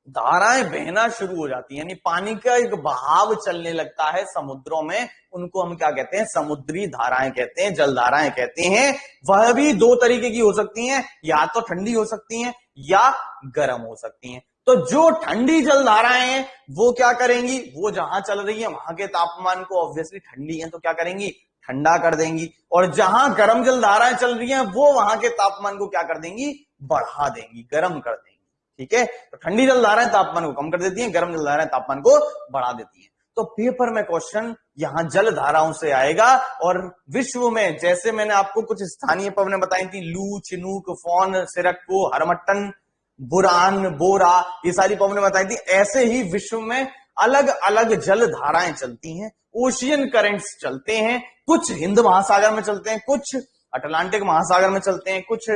धाराएं बहना शुरू हो जाती है, यानी पानी का एक बहाव चलने लगता है समुद्रों में। उनको हम क्या कहते हैं? समुद्री धाराएं कहते हैं, जलधाराएं कहते हैं। वह भी दो तरीके की हो सकती हैं, या तो ठंडी हो सकती हैं या गर्म हो सकती हैं। तो जो ठंडी जलधाराएं हैं वो क्या करेंगी? वो जहां चल रही है वहां के तापमान को, ऑब्वियसली ठंडी है तो क्या करेंगी? ठंडा कर देंगी। और जहां गर्म जलधाराएं चल रही हैं वो वहां के तापमान को क्या कर देंगी? बढ़ा देंगी, गर्म कर देंगी। ठीक है, तो ठंडी जलधाराएं तापमान को कम कर देती हैं, गर्म जलधाराएं तापमान को बढ़ा देती हैं। तो पेपर में क्वेश्चन यहां जलधाराओं से आएगा। और विश्व में जैसे मैंने आपको कुछ स्थानीय पवनें बताई थी, लू, चिनूक, फौन, सिरक्को, हरमट्टन, बुरान, बोरा, ये सारी पवनें बताई थी, ऐसे ही विश्व में अलग अलग जलधाराएं चलती हैं, ओशियन करेंट्स चलते हैं। कुछ हिंद महासागर में चलते हैं, कुछ अटलांटिक महासागर में चलते हैं, कुछ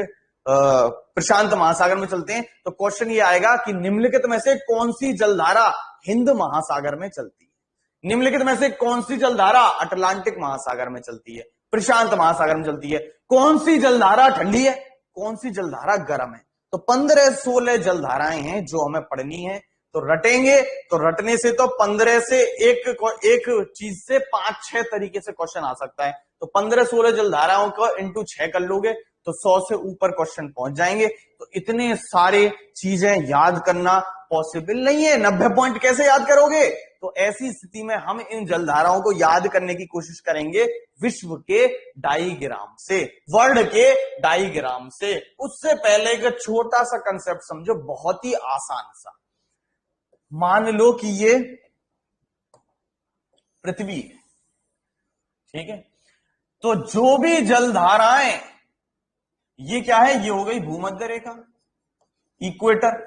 प्रशांत महासागर में चलते हैं। तो क्वेश्चन ये आएगा कि निम्नलिखित में से कौन सी जलधारा हिंद महासागर में चलती है? निम्नलिखित में से कौन सी जलधारा अटलांटिक महासागर में चलती है, प्रशांत महासागर में चलती है? कौन सी जलधारा ठंडी है, कौन सी जलधारा गर्म है? तो 15-16 जलधाराएं हैं जो हमें पढ़नी है। तो रटेंगे तो रटने से तो 15 से एक चीज से 5-6 तरीके से क्वेश्चन आ सकता है। तो 15-16 जलधाराओं को इंटू 6 कर लोगे तो 100 से ऊपर क्वेश्चन पहुंच जाएंगे। तो इतने सारे चीजें याद करना पॉसिबल नहीं है। 90 पॉइंट कैसे याद करोगे? तो ऐसी स्थिति में हम इन जलधाराओं को याद करने की कोशिश करेंगे विश्व के डायग्राम से, वर्ल्ड के डायग्राम से। उससे पहले एक छोटा सा कंसेप्ट समझो, बहुत ही आसान सा। मान लो कि ये पृथ्वी है, ठीक है, तो जो भी जलधाराएं, ये क्या है? ये हो गई भूमध्य रेखा, इक्वेटर,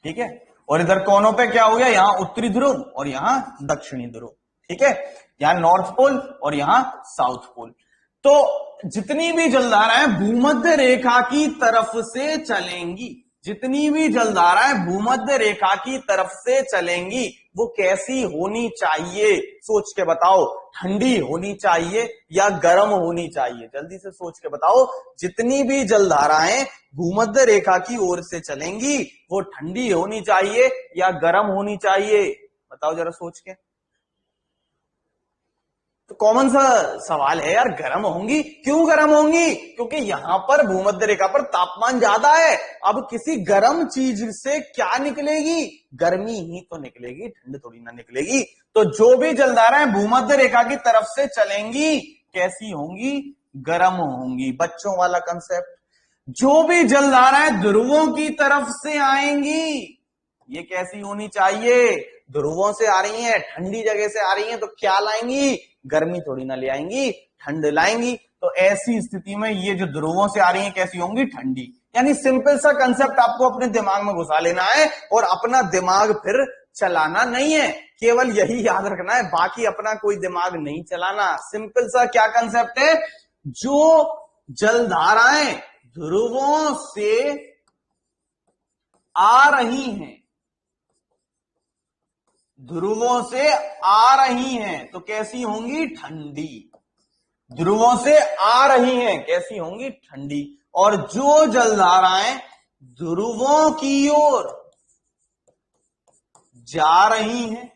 ठीक है, और इधर कोनों पे क्या हो गया? यहां उत्तरी ध्रुव और यहां दक्षिणी ध्रुव, ठीक है, यहां नॉर्थ पोल और यहां साउथ पोल। तो जितनी भी जलधाराएं भूमध्य रेखा की तरफ से चलेंगी, जितनी भी जलधाराएं भूमध्य रेखा की तरफ से चलेंगी, वो कैसी होनी चाहिए? सोच के बताओ। ठंडी होनी चाहिए या गर्म होनी चाहिए? जल्दी से सोच के बताओ। जितनी भी जलधाराएं भूमध्य रेखा की ओर से चलेंगी, वो ठंडी होनी चाहिए या गर्म होनी चाहिए? बताओ जरा सोच के। तो कॉमन सा सवाल है यार, गर्म होंगी। क्यों गर्म होंगी? क्योंकि यहां पर भूमध्य रेखा पर तापमान ज्यादा है। अब किसी गर्म चीज से क्या निकलेगी? गर्मी ही तो निकलेगी, ठंड थोड़ी ना निकलेगी। तो जो भी जलधाराएं भूमध्य रेखा की तरफ से चलेंगी, कैसी होंगी? गर्म होंगी। बच्चों वाला कंसेप्ट। जो भी जलधाराएं ध्रुवों की तरफ से आएंगी, ये कैसी होनी चाहिए? ध्रुवों से आ रही हैं, ठंडी जगह से आ रही हैं, तो क्या लाएंगी? गर्मी थोड़ी ना ले आएंगी, ठंड लाएंगी। तो ऐसी स्थिति में ये जो ध्रुवों से आ रही हैं कैसी होंगी? ठंडी। यानी सिंपल सा कंसेप्ट आपको अपने दिमाग में घुसा लेना है और अपना दिमाग फिर चलाना नहीं है, केवल यही याद रखना है, बाकी अपना कोई दिमाग नहीं चलाना। सिंपल सा क्या कंसेप्ट है? जो जलधाराएं ध्रुवों से आ रही हैं, ध्रुवों से आ रही हैं, तो कैसी होंगी? ठंडी। ध्रुवों से आ रही हैं, कैसी होंगी? ठंडी। और जो जलधाराएं ध्रुवों की ओर जा रही हैं,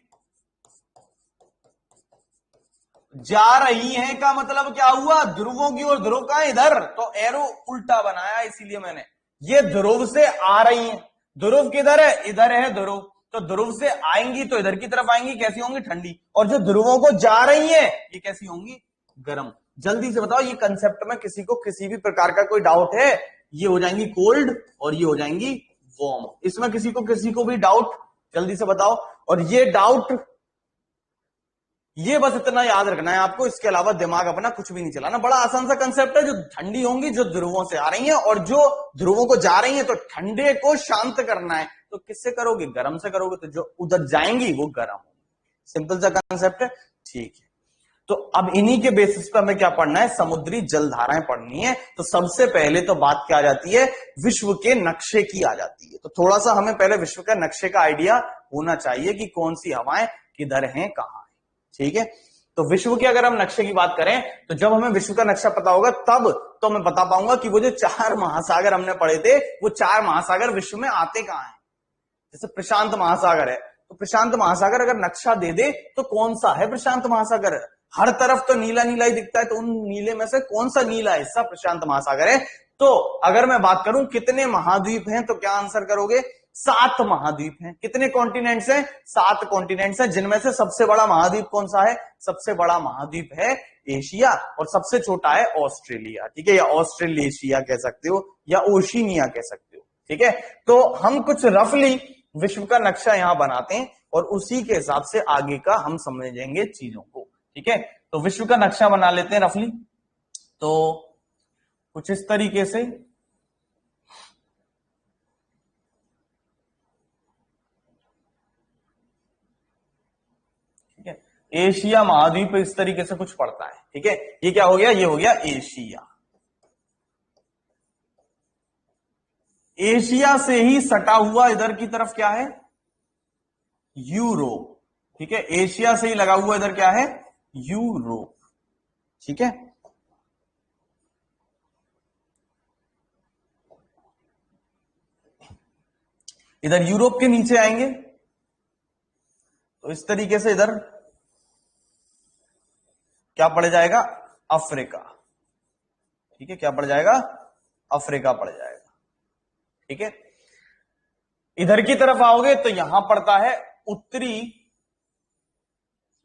जा रही हैं का मतलब क्या हुआ? ध्रुवों की ओर। ध्रुव का इधर, तो एरो उल्टा बनाया इसीलिए मैंने। ये ध्रुव से आ रही हैं। ध्रुव किधर है? इधर है ध्रुव। तो ध्रुव से आएंगी तो इधर की तरफ आएंगी, कैसी होंगी? ठंडी। और जो ध्रुवों को जा रही है, ये कैसी होंगी? गर्म। जल्दी से बताओ, ये कंसेप्ट में किसी को किसी भी प्रकार का कोई डाउट है? ये हो जाएंगी कोल्ड और ये हो जाएंगी वार्म। इसमें किसी को भी डाउट? जल्दी से बताओ। और ये डाउट, ये बस इतना याद रखना है आपको, इसके अलावा दिमाग अपना कुछ भी नहीं चलाना। बड़ा आसान सा कंसेप्ट है। जो ठंडी होंगी, जो ध्रुवों से आ रही हैं, और जो ध्रुवों को जा रही हैं, तो ठंडे को शांत करना है, तो किससे करोगे? गर्म से करोगे। तो जो उधर जाएंगी वो गर्म होंगी। सिंपल सा कंसेप्ट है, ठीक है। तो अब इन्हीं के बेसिस पर हमें क्या पढ़ना है? समुद्री जलधाराएं पढ़नी है। तो सबसे पहले तो बात क्या आ जाती है? विश्व के नक्शे की आ जाती है। तो थोड़ा सा हमें पहले विश्व का नक्शे का आइडिया होना चाहिए कि कौन सी हवाएं किधर हैं, कहां है, ठीक है। तो विश्व के अगर हम नक्शे की बात करें, तो जब हमें विश्व का नक्शा पता होगा, तब तो मैं बता पाऊंगा कि वो जो 4 महासागर हमने पढ़े थे, वो 4 महासागर विश्व में आते कहां हैं। जैसे प्रशांत महासागर है, तो प्रशांत महासागर अगर नक्शा दे दे तो कौन सा है प्रशांत महासागर? हर तरफ तो नीला नीला ही दिखता है, तो उन नीले में से कौन सा नीला हिस्सा प्रशांत महासागर है? तो अगर मैं बात करूं कितने महाद्वीप हैं, तो क्या आंसर करोगे? 7 महाद्वीप हैं। कितने कॉन्टिनेंट्स हैं? 7 कॉन्टिनेंट्स हैं, जिनमें से सबसे बड़ा महाद्वीप कौन सा है? सबसे बड़ा महाद्वीप है एशिया, और सबसे छोटा है ऑस्ट्रेलिया, ठीक है, या ऑस्ट्रेलेशिया कह सकते हो, या ओशिनिया कह सकते हो, ठीक है। तो हम कुछ रफली विश्व का नक्शा यहां बनाते हैं और उसी के हिसाब से आगे का हम समझेंगे चीजों को, ठीक है। तो विश्व का नक्शा बना लेते हैं रफली। तो कुछ इस तरीके से, ठीक है। एशिया महाद्वीप इस तरीके से कुछ पड़ता है, ठीक है। ये क्या हो गया? ये हो गया एशिया। एशिया से ही सटा हुआ इधर की तरफ क्या है? यूरोप, ठीक है। एशिया से ही लगा हुआ इधर क्या है? यूरोप, ठीक है। इधर यूरोप के नीचे आएंगे तो इस तरीके से इधर क्या पड़ जाएगा? अफ्रीका, ठीक है। क्या पड़ जाएगा? अफ्रीका पड़ जाएगा। ठीक है। इधर की तरफ आओगे तो यहां पड़ता है उत्तरी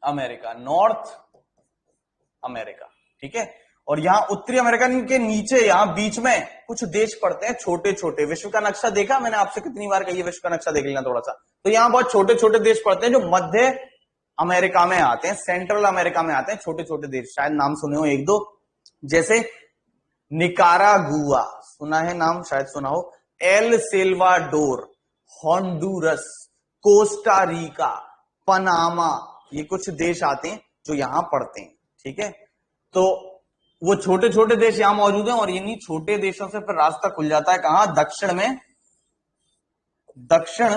अमेरिका, नॉर्थ अमेरिका, ठीक है। और यहां उत्तरी अमेरिका के नीचे यहां बीच में कुछ देश पड़ते हैं छोटे छोटे। विश्व का नक्शा देखा मैंने आपसे कितनी बार कही, विश्व का नक्शा देख लेना थोड़ा सा। तो यहां बहुत छोटे छोटे देश पड़ते हैं जो मध्य अमेरिका में आते हैं, सेंट्रल अमेरिका में आते हैं, छोटे छोटे देश, शायद नाम सुने हो एक दो, जैसे निकारागुआ, सुना है नाम, शायद सुना हो, El Salvador, Honduras, Costa Rica, Panama, ये कुछ देश आते हैं जो यहां पड़ते हैं, ठीक है। तो वो छोटे छोटे देश यहां मौजूद हैं और इन्हीं छोटे देशों से फिर रास्ता खुल जाता है कहां, दक्षिण में, दक्षिण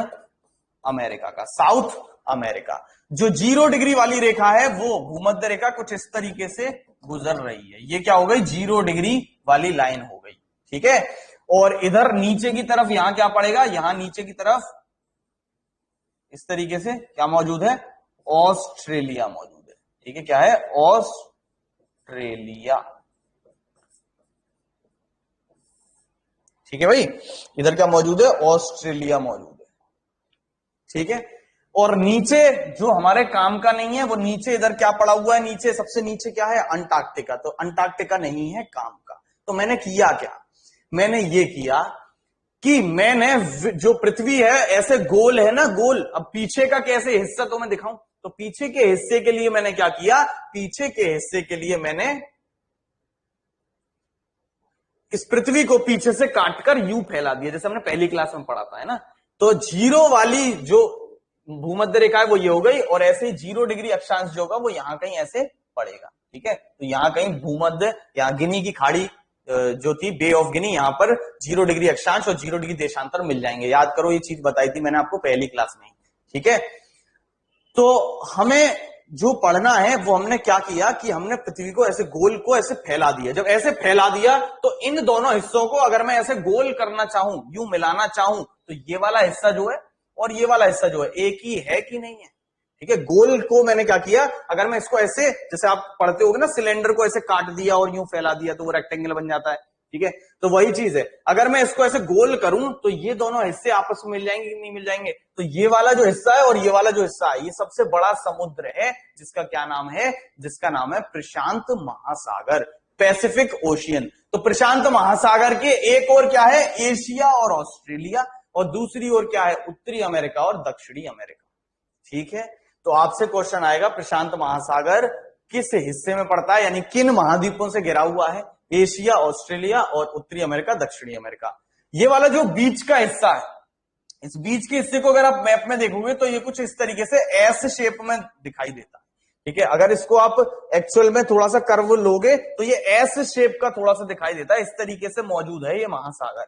अमेरिका का, साउथ अमेरिका। जो 0 डिग्री वाली रेखा है वो भूमध्य रेखा कुछ इस तरीके से गुजर रही है, ये क्या हो गई, 0 डिग्री वाली लाइन हो गई, ठीक है। और इधर नीचे की तरफ यहां क्या पड़ेगा, यहां नीचे की तरफ इस तरीके से क्या मौजूद है, ऑस्ट्रेलिया मौजूद है, ठीक है। क्या है, ऑस्ट्रेलिया, ठीक है भाई। इधर क्या मौजूद है, ऑस्ट्रेलिया मौजूद है, ठीक है। और नीचे जो हमारे काम का नहीं है वो नीचे इधर क्या पड़ा हुआ है, नीचे सबसे नीचे क्या है, अंटार्कटिका। तो अंटार्कटिका नहीं है काम का। तो मैंने किया क्या, मैंने ये किया कि मैंने जो पृथ्वी है ऐसे गोल है ना, गोल, अब पीछे का कैसे हिस्सा तो मैं दिखाऊं, तो पीछे के हिस्से के लिए मैंने क्या किया, पीछे के हिस्से के लिए मैंने इस पृथ्वी को पीछे से काटकर यूं फैला दिया, जैसे हमने पहली क्लास में पढ़ा था, है ना। तो 0 वाली जो भूमध्य रेखा है वो ये हो गई, और ऐसे ही 0 डिग्री अक्षांश जो होगा वो यहां कहीं ऐसे पड़ेगा, ठीक है। तो यहां कहीं भूमध्य, यहां गिनी की खाड़ी जो थी, बे ऑफ गिनी, यहां पर 0 डिग्री अक्षांश और 0 डिग्री देशांतर मिल जाएंगे। याद करो, ये चीज बताई थी मैंने आपको पहली क्लास में, ठीक है। तो हमें जो पढ़ना है वो हमने क्या किया कि हमने पृथ्वी को ऐसे गोल को ऐसे फैला दिया। जब ऐसे फैला दिया तो इन दोनों हिस्सों को अगर मैं ऐसे गोल करना चाहूं, यूं मिलाना चाहूं, तो ये वाला हिस्सा जो है और ये वाला हिस्सा जो है एक ही है कि नहीं है, ठीक है। गोल को मैंने क्या किया, अगर मैं इसको ऐसे, जैसे आप पढ़ते होगे ना, सिलेंडर को ऐसे काट दिया और यूं फैला दिया तो वो रेक्टेंगल बन जाता है, ठीक है। तो वही चीज है, अगर मैं इसको ऐसे गोल करूं तो ये दोनों हिस्से आपस में मिल जाएंगे कि नहीं मिल जाएंगे। तो ये वाला जो हिस्सा है और ये वाला जो हिस्सा है, ये सबसे बड़ा समुद्र है, जिसका क्या नाम है, जिसका नाम है प्रशांत महासागर, पैसिफिक ओशियन। तो प्रशांत महासागर के एक और क्या है, एशिया और ऑस्ट्रेलिया, और दूसरी ओर क्या है, उत्तरी अमेरिका और दक्षिणी अमेरिका, ठीक है। तो आपसे क्वेश्चन आएगा, प्रशांत महासागर किस हिस्से में पड़ता है, यानी किन महाद्वीपों से घिरा हुआ है, एशिया, ऑस्ट्रेलिया और उत्तरी अमेरिका, दक्षिणी अमेरिका। ये वाला जो बीच का हिस्सा है, इस बीच के हिस्से को अगर आप मैप में देखोगे तो ये कुछ इस तरीके से एस शेप में दिखाई देता है, ठीक है। अगर इसको आप एक्चुअल में थोड़ा सा कर्व लोगे तो ये एस शेप का थोड़ा सा दिखाई देता है, इस तरीके से मौजूद है ये महासागर।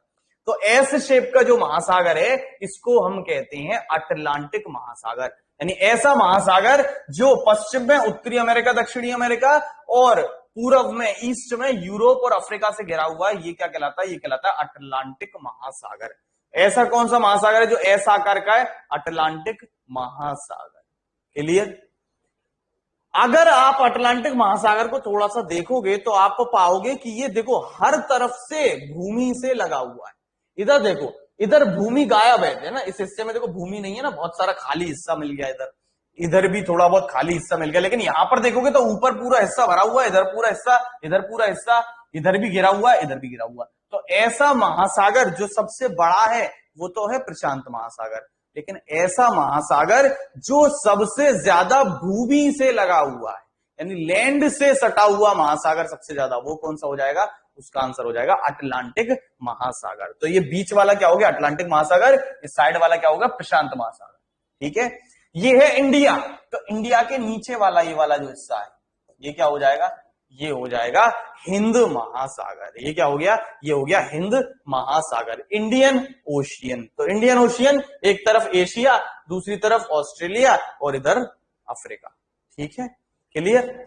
तो एस शेप का जो महासागर है इसको हम कहते हैं अटलांटिक महासागर, यानी ऐसा महासागर जो पश्चिम में उत्तरी अमेरिका, दक्षिणी अमेरिका और पूर्व में, ईस्ट में यूरोप और अफ्रीका से घिरा हुआ है, ये क्या कहलाता है, ये कहलाता है अटलांटिक महासागर। ऐसा कौन सा महासागर है जो ऐसा आकार का है, अटलांटिक महासागर, क्लियर। अगर आप अटलांटिक महासागर को थोड़ा सा देखोगे तो आप पाओगे कि ये देखो हर तरफ से भूमि से लगा हुआ है। इधर देखो, इधर भूमि गायब है ना, इस हिस्से में देखो भूमि नहीं है ना, बहुत सारा खाली हिस्सा मिल गया इधर, इधर भी थोड़ा बहुत खाली हिस्सा मिल गया, लेकिन यहां पर देखोगे तो ऊपर पूरा हिस्सा भरा हुआ है, इधर पूरा हिस्सा, इधर पूरा हिस्सा, इधर भी घिरा हुआ है, इधर भी घिरा हुआ है। तो ऐसा महासागर जो सबसे बड़ा है वो तो है प्रशांत महासागर, लेकिन ऐसा महासागर जो सबसे ज्यादा भूमि से लगा हुआ है, यानी लैंड से सटा हुआ महासागर सबसे ज्यादा, वो कौन सा हो जाएगा, उसका आंसर हो जाएगा अटलांटिक महासागर। तो ये बीच वाला क्या हो गया, अटलांटिक महासागर, इस साइड वाला क्या होगा, प्रशांत महासागर, ठीक है। ये है इंडिया, तो इंडिया के नीचे वाला ये वाला जो हिस्सा है ये क्या हो जाएगा, ये हो जाएगा हिंद महासागर। ये क्या हो गया, ये हो गया हिंद महासागर, इंडियन ओशियन। तो इंडियन ओशियन, एक तरफ एशिया, दूसरी तरफ ऑस्ट्रेलिया और इधर अफ्रीका, ठीक है, क्लियर।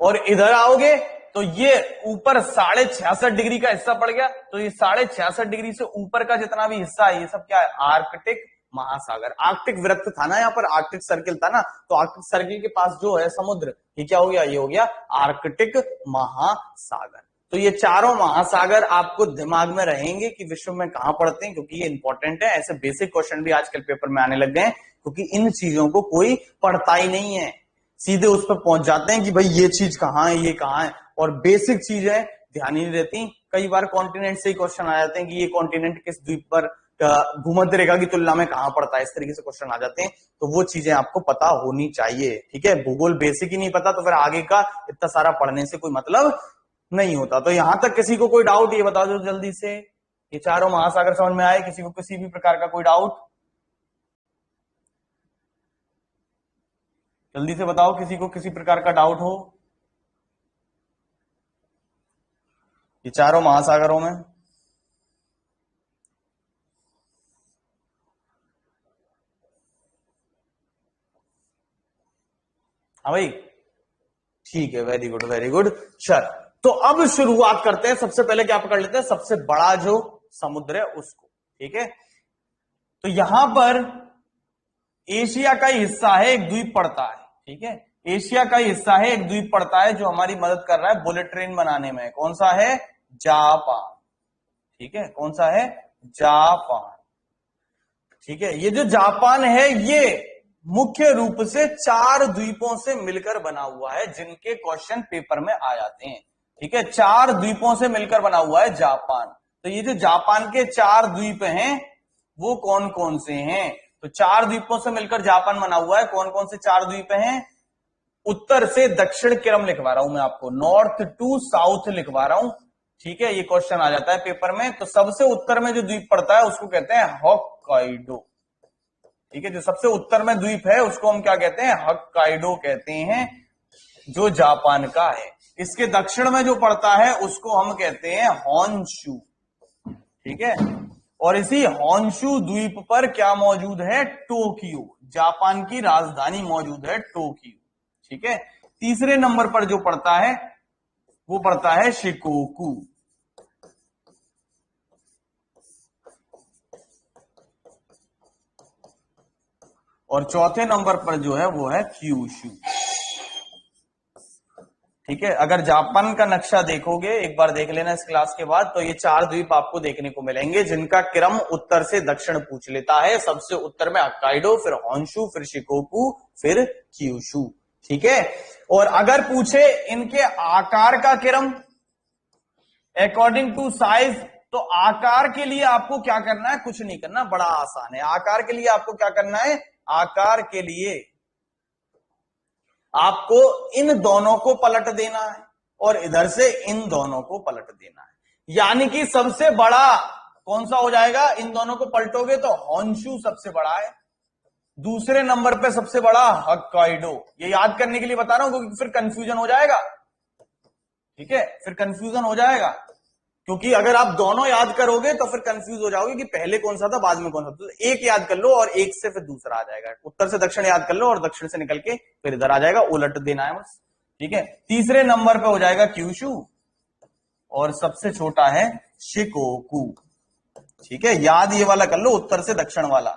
और इधर आओगे तो ये ऊपर 66.5 डिग्री का हिस्सा पड़ गया, तो ये 66.5 डिग्री से ऊपर का जितना भी हिस्सा है ये सब क्या है, आर्कटिक महासागर। आर्कटिक वृत्त था ना यहाँ पर, आर्कटिक सर्किल था ना, तो आर्कटिक सर्किल के पास जो है समुद्र, ये क्या हो गया, ये हो गया आर्कटिक महासागर। तो ये चारों महासागर आपको दिमाग में रहेंगे कि विश्व में कहां पड़ते हैं, क्योंकि ये इंपॉर्टेंट है। ऐसे बेसिक क्वेश्चन भी आजकल पेपर में आने लग गए हैं, क्योंकि इन चीजों को कोई पढ़ता ही नहीं है, सीधे उस पर पहुंच जाते हैं कि भाई ये चीज कहां है, ये कहां है, और बेसिक चीजें ध्यान ही नहीं रहती। कई बार कॉन्टिनेंट से ही क्वेश्चन आ जाते हैं कि ये कॉन्टिनेंट किस द्वीप पर भूमध्य रेखा की तुलना में कहां पड़ता है, इस तरीके से क्वेश्चन आ जाते हैं। तो वो चीजें आपको पता होनी चाहिए, ठीक है। भूगोल बेसिक ही नहीं पता तो फिर आगे का इतना सारा पढ़ने से कोई मतलब नहीं होता। तो यहां तक किसी को कोई डाउट, ये बता दो जल्दी से, ये चारों महासागर समझ में आए? किसी को किसी भी प्रकार का कोई डाउट? जल्दी से बताओ, किसी को किसी प्रकार का डाउट हो ये चारों महासागरों में? हाँ भाई, ठीक है, वेरी गुड वेरी गुड। चल, तो अब शुरुआत करते हैं। सबसे पहले क्या पकड़ लेते हैं? सबसे बड़ा जो समुद्र है उसको, ठीक है। तो यहां पर एशिया का ही हिस्सा है, एक द्वीप पड़ता है, ठीक है। एशिया का ही हिस्सा है, एक द्वीप पड़ता है जो हमारी मदद कर रहा है बुलेट ट्रेन बनाने में। कौन सा है? जापान, ठीक है। कौन सा है? जापान, ठीक है। ये जो जापान है ये मुख्य रूप से 4 द्वीपों से मिलकर बना हुआ है, जिनके क्वेश्चन पेपर में आ जाते हैं, ठीक है। 4 द्वीपों से मिलकर बना हुआ है जापान। तो ये जो जापान के 4 द्वीप हैं वो कौन कौन से हैं? तो 4 द्वीपों से मिलकर जापान बना हुआ है। कौन कौन से 4 द्वीप हैं? उत्तर से दक्षिण क्रम लिखवा रहा हूं मैं आपको, नॉर्थ टू साउथ लिखवा रहा हूं, ठीक है। ये क्वेश्चन आ जाता है पेपर में। तो सबसे उत्तर में जो द्वीप पड़ता है उसको कहते हैं होक्काइडो, ठीक है। जो सबसे उत्तर में द्वीप है उसको हम क्या कहते हैं? होक्काइडो कहते हैं, जो जापान का है। इसके दक्षिण में जो पड़ता है उसको हम कहते हैं होन्शु, ठीक है। और इसी होन्शु द्वीप पर क्या मौजूद है? टोक्यो, जापान की राजधानी मौजूद है टोक्यो, ठीक है। तीसरे नंबर पर जो पड़ता है वो पड़ता है शिकोकू, और चौथे नंबर पर जो है वो है क्यूशू, ठीक है। अगर जापान का नक्शा देखोगे, एक बार देख लेना इस क्लास के बाद, तो ये 4 द्वीप आपको देखने को मिलेंगे जिनका क्रम उत्तर से दक्षिण पूछ लेता है। सबसे उत्तर में होक्काइडो, फिर होन्शु, फिर शिकोकू, फिर क्यूशू, ठीक है। और अगर पूछे इनके आकार का क्रम अकॉर्डिंग टू साइज, तो आकार के लिए आपको क्या करना है? कुछ नहीं करना, बड़ा आसान है। आकार के लिए आपको क्या करना है? आकार के लिए आपको इन दोनों को पलट देना है और इधर से इन दोनों को पलट देना है। यानी कि सबसे बड़ा कौन सा हो जाएगा? इन दोनों को पलटोगे तो होन्शु सबसे बड़ा है, दूसरे नंबर पे सबसे बड़ा होक्काइडो। ये याद करने के लिए बता रहा हूं क्योंकि फिर कंफ्यूजन हो जाएगा, ठीक है। फिर कंफ्यूजन हो जाएगा, क्योंकि अगर आप दोनों याद करोगे तो फिर कंफ्यूज हो जाओगे कि पहले कौन सा था बाद में कौन सा था। तो एक याद कर लो और एक से फिर दूसरा आ जाएगा। उत्तर से दक्षिण याद कर लो और दक्षिण से निकल के फिर इधर आ जाएगा, उलट देना है बस, ठीक है। तीसरे नंबर पे हो जाएगा क्यूशू और सबसे छोटा है शिकोकू, ठीक है। याद ये वाला कर लो, उत्तर से दक्षिण वाला।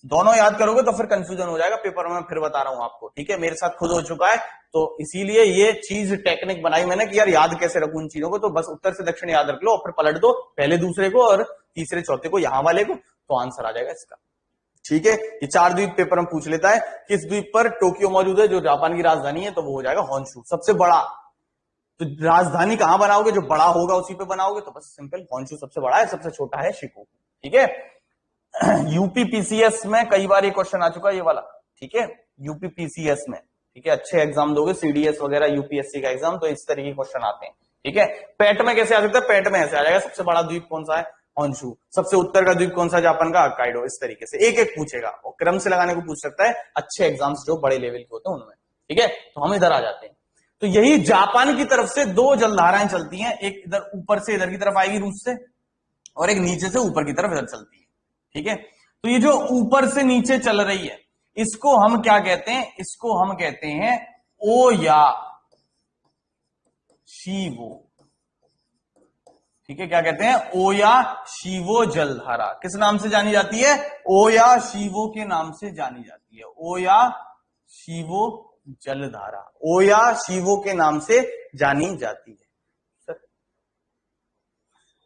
दोनों याद करोगे तो फिर कंफ्यूजन हो जाएगा पेपर में, फिर बता रहा हूं आपको, ठीक है। मेरे साथ खुद हो चुका है, तो इसीलिए ये चीज टेक्निक बनाई मैंने कि यार याद कैसे रखूं इन चीजों को। तो बस उत्तर से दक्षिण याद रख लो और फिर पलट दो पहले दूसरे को और तीसरे चौथे को, यहां वाले को, तो आंसर आ जाएगा इसका, ठीक है। ये 4 द्वीप पेपर में पूछ लेता है। किस द्वीप पर टोक्यो मौजूद है, जो जापान की राजधानी है, तो वो हो जाएगा होन्शु, सबसे बड़ा। तो राजधानी कहां बनाओगे? जो बड़ा होगा उसी पे बनाओगे, तो बस सिंपल, होन्शु सबसे बड़ा है, सबसे छोटा है शिकोकू, ठीक है। यूपीपीसीएस में कई बार ये क्वेश्चन आ चुका है ये वाला, ठीक है। यूपीपीसीएस में, ठीक है, अच्छे एग्जाम दोगे, सीडीएस वगैरह, यूपीएससी का एग्जाम, तो इस तरीके के क्वेश्चन आते हैं, ठीक है। पैट में कैसे आ सकता है? पैट में ऐसे आ जाएगा, सबसे बड़ा द्वीप कौन सा है? होन्शु। सबसे उत्तर का द्वीप कौन सा? जापान का होक्काइडो। इस तरीके से एक एक पूछेगा और क्रम से लगाने को पूछ सकता है, अच्छे एग्जाम्स जो बड़े लेवल के होते हैं उनमें, ठीक है। तो हम इधर आ जाते हैं। तो यही जापान की तरफ से 2 जलधाराएं चलती हैं, एक इधर ऊपर से इधर की तरफ आएगी रूस से, और एक नीचे से ऊपर की तरफ इधर चलती है, ठीक है। तो ये जो ऊपर से नीचे चल रही है इसको हम क्या कहते हैं? इसको हम कहते हैं ओया शीवो, ठीक है। क्या कहते हैं? ओया शीवो जलधारा। किस नाम से जानी जाती है? ओया शीवो के नाम से जानी जाती है, ओया शीवो जलधारा, ओया शीवो के नाम से जानी जाती है।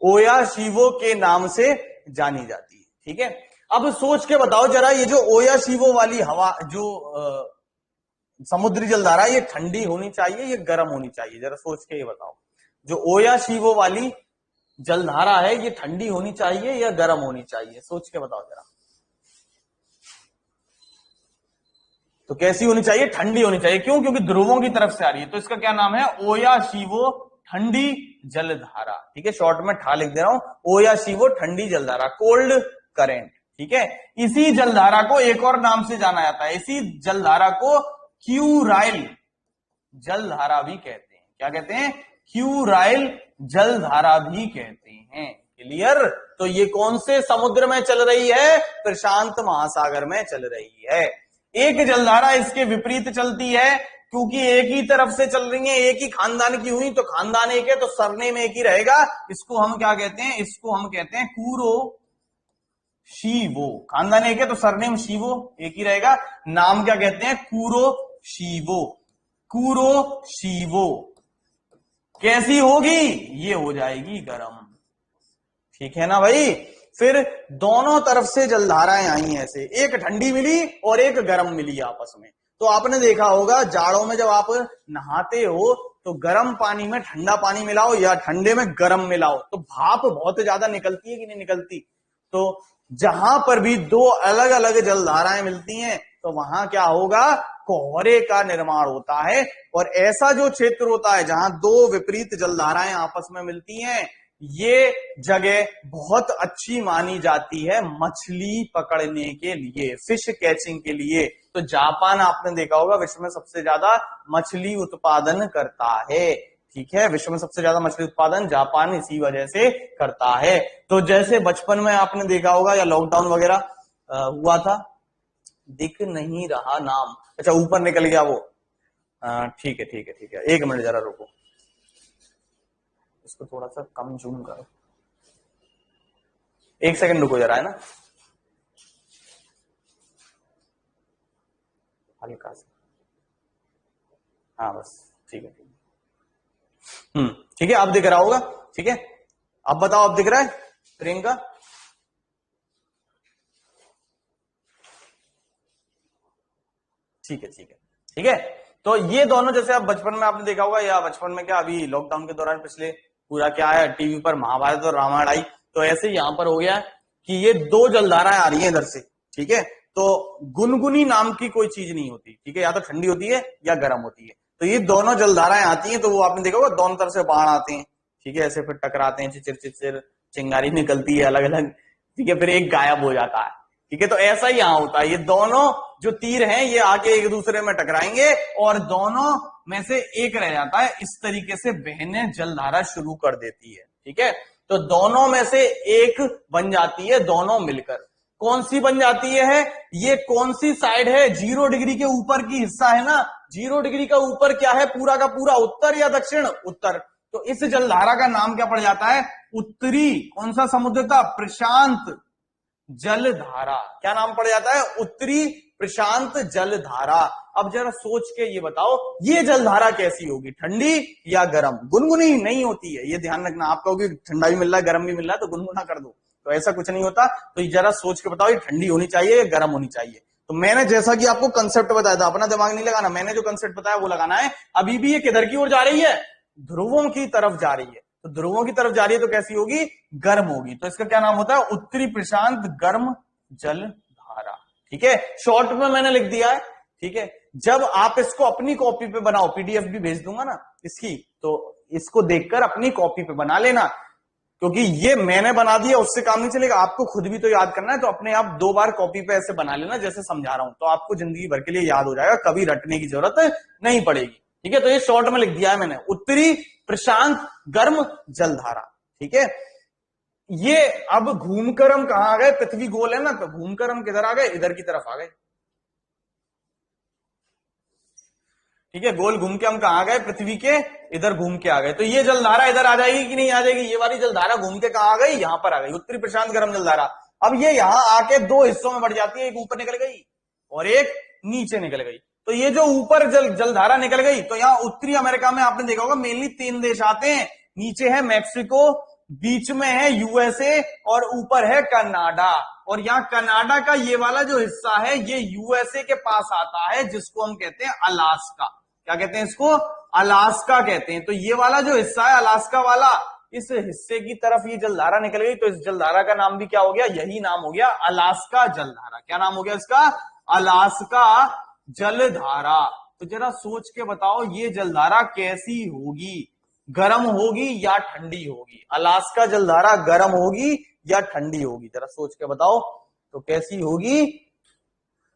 ओयाशिवो के नाम से जानी जाती है। ठीक है, अब सोच के बताओ जरा, ये जो ओयाशिवो वाली हवा, जो समुद्री जलधारा, ये ठंडी होनी चाहिए या गर्म होनी चाहिए? जरा सोच के ये बताओ, जो ओयाशिवो वाली जलधारा है ये ठंडी होनी चाहिए या गर्म होनी चाहिए? सोच के बताओ जरा। तो कैसी होनी चाहिए? ठंडी होनी चाहिए। क्यों? क्योंकि ध्रुवों की तरफ से आ रही है। तो इसका क्या नाम है? ओयाशिवो ठंडी जलधारा। ठीक है, शॉर्ट में ठा लिख दे रहा हूं, ओयाशिवो ठंडी जलधारा, कोल्ड करेंट। ठीक है, इसी जलधारा को एक और नाम से जाना जाता है, इसी जलधारा को क्यूराइल जलधारा भी कहते हैं। क्या कहते हैं? क्यूराइल जलधारा भी कहते हैं। क्लियर? तो ये कौन से समुद्र में चल रही है? प्रशांत महासागर में चल रही है। एक जलधारा इसके विपरीत चलती है, क्योंकि एक ही तरफ से चल रही है, एक ही खानदान की हुई, तो खानदान एक है तो सरनेम एक ही रहेगा। इसको हम क्या कहते हैं? इसको हम कहते हैं कूरो शिवो। खानदान एक है तो सरनेम शिवो एक ही रहेगा, नाम क्या कहते हैं? कूरो शिवो। कूरो शिवो कैसी होगी? ये हो जाएगी गरम। ठीक है ना भाई? फिर दोनों तरफ से जलधाराएं आई ऐसे, एक ठंडी मिली और एक गर्म मिली आपस में। तो आपने देखा होगा जाड़ों में जब आप नहाते हो तो गर्म पानी में ठंडा पानी मिलाओ या ठंडे में गर्म मिलाओ तो भाप बहुत ज्यादा निकलती है कि नहीं निकलती? तो जहां पर भी दो अलग अलग जलधाराएं मिलती हैं तो वहां क्या होगा? कोहरे का निर्माण होता है। और ऐसा जो क्षेत्र होता है जहां दो विपरीत जलधाराएं आपस में मिलती हैं, ये जगह बहुत अच्छी मानी जाती है मछली पकड़ने के लिए, फिश कैचिंग के लिए। तो जापान आपने देखा होगा विश्व में सबसे ज्यादा मछली उत्पादन करता है। ठीक है, विश्व में सबसे ज्यादा मछली उत्पादन जापान इसी वजह से करता है। तो जैसे बचपन में आपने देखा होगा या लॉकडाउन वगैरह हुआ था, दिख नहीं रहा नाम, अच्छा ऊपर निकल गया वो। ठीक है ठीक है ठीक है, एक मिनट जरा रुको, इसको थोड़ा सा कम जूम करो, एक सेकंड रुको जरा, है ना, हल्का सा, हाँ बस ठीक है ठीक है। ठीक है, अब दिख रहा होगा। ठीक है, अब बताओ, अब दिख रहा है प्रियंका? ठीक है ठीक है ठीक है। तो ये दोनों, जैसे आप बचपन में आपने देखा होगा, या बचपन में क्या अभी लॉकडाउन के दौरान पिछले पूरा क्या है टीवी पर महाभारत और रामायण आई, तो ऐसे यहां पर हो गया कि ये दो जलधाराएं आ रही हैं इधर से। ठीक है, तो गुनगुनी नाम की कोई चीज नहीं होती। ठीक है, या तो ठंडी होती है या गर्म होती है। तो ये दोनों जलधाराएं आती हैं तो वो आपने देखा होगा दोनों तरफ से बाण आते हैं। ठीक है, ऐसे फिर टकराते हैं, चिचिर चिचिर चिंगारी निकलती है अलग अलग। ठीक है, फिर एक गायब हो जाता है। ठीक है, तो ऐसा ही यहां होता है, ये दोनों जो तीर हैं ये आके एक दूसरे में टकराएंगे और दोनों में से एक रह जाता है। इस तरीके से बहनें जलधारा शुरू कर देती है। ठीक है, तो दोनों में से एक बन जाती है, दोनों मिलकर कौन सी बन जाती है? ये कौन सी साइड है? 0 डिग्री के ऊपर की हिस्सा है ना, 0 डिग्री का ऊपर क्या है? पूरा का पूरा उत्तर या दक्षिण? उत्तर। तो इस जलधारा का नाम क्या पड़ जाता है? उत्तरी कौन सा समुद्र था? प्रशांत जलधारा। क्या नाम पड़ जाता है? उत्तरी प्रशांत जलधारा। अब जरा सोच के ये बताओ, ये जलधारा कैसी होगी? ठंडी या गर्म? गुनगुनी नहीं होती है, ये ध्यान रखना। आप कहोगे ठंडा भी मिल रहा है गर्म भी मिल रहा है तो गुनगुना कर दो, तो ऐसा कुछ नहीं होता। तो जरा सोच के बताओ, ये ठंडी होनी चाहिए या गर्म होनी चाहिए? तो मैंने जैसा कि आपको कंसेप्ट बताया था, अपना दिमाग नहीं लगाना, मैंने जो कंसेप्ट बताया वो लगाना है। अभी भी ये किधर की ओर जा रही है? ध्रुवों की तरफ जा रही है। तो ध्रुवों की तरफ जा रही है तो कैसी होगी? गर्म होगी। तो इसका क्या नाम होता है? उत्तरी प्रशांत गर्म जलधारा। ठीक है, शॉर्ट में मैंने लिख दिया है। ठीक है, जब आप इसको अपनी कॉपी पे बनाओ, पीडीएफ भी भेज दूंगा ना इसकी, तो इसको देखकर अपनी कॉपी पे बना लेना, क्योंकि ये मैंने बना दिया उससे काम नहीं चलेगा, आपको खुद भी तो याद करना है। तो अपने आप 2 बार कॉपी पे ऐसे बना लेना जैसे समझा रहा हूं, तो आपको जिंदगी भर के लिए याद हो जाएगा, कभी रटने की जरूरत नहीं पड़ेगी। ठीक है, तो ये शॉर्ट में लिख दिया है मैंने, उत्तरी प्रशांत गर्म जलधारा। ठीक है, ये अब घूमकर हम कहां आ गए? पृथ्वी गोल है ना, तो घूमकर हम किधर आ गए? इधर की तरफ आ गए। ठीक है, गोल घूम के हम कहां आ गए? पृथ्वी के इधर घूम के आ गए। तो ये जलधारा इधर आ जाएगी कि नहीं आ जाएगी? ये वाली जलधारा घूम के कहां आ गई? यहां पर आ गई, उत्तरी प्रशांत गर्म जलधारा। अब ये यहां आके 2 हिस्सों में बढ़ जाती है, एक ऊपर निकल गई और एक नीचे निकल गई। तो ये जो ऊपर जलधारा निकल गई, तो यहां उत्तरी अमेरिका में आपने देखा होगा मेनली 3 देश आते हैं। नीचे है मैक्सिको, बीच में है यूएसए और ऊपर है कनाडा। और यहाँ कनाडा का ये वाला जो हिस्सा है ये यूएसए के पास आता है, जिसको हम कहते हैं अलास्का। क्या कहते हैं इसको? अलास्का कहते हैं। तो ये वाला जो हिस्सा है अलास्का वाला, इस हिस्से की तरफ ये जलधारा निकल गई, तो इस जलधारा का नाम भी क्या हो गया? यही नाम हो गया, अलास्का जलधारा। क्या नाम हो गया इसका? अलास्का जलधारा। तो जरा सोच के बताओ ये जलधारा कैसी होगी? गर्म होगी या ठंडी होगी? अलास्का जलधारा गर्म होगी या ठंडी होगी? जरा सोच के बताओ तो कैसी होगी?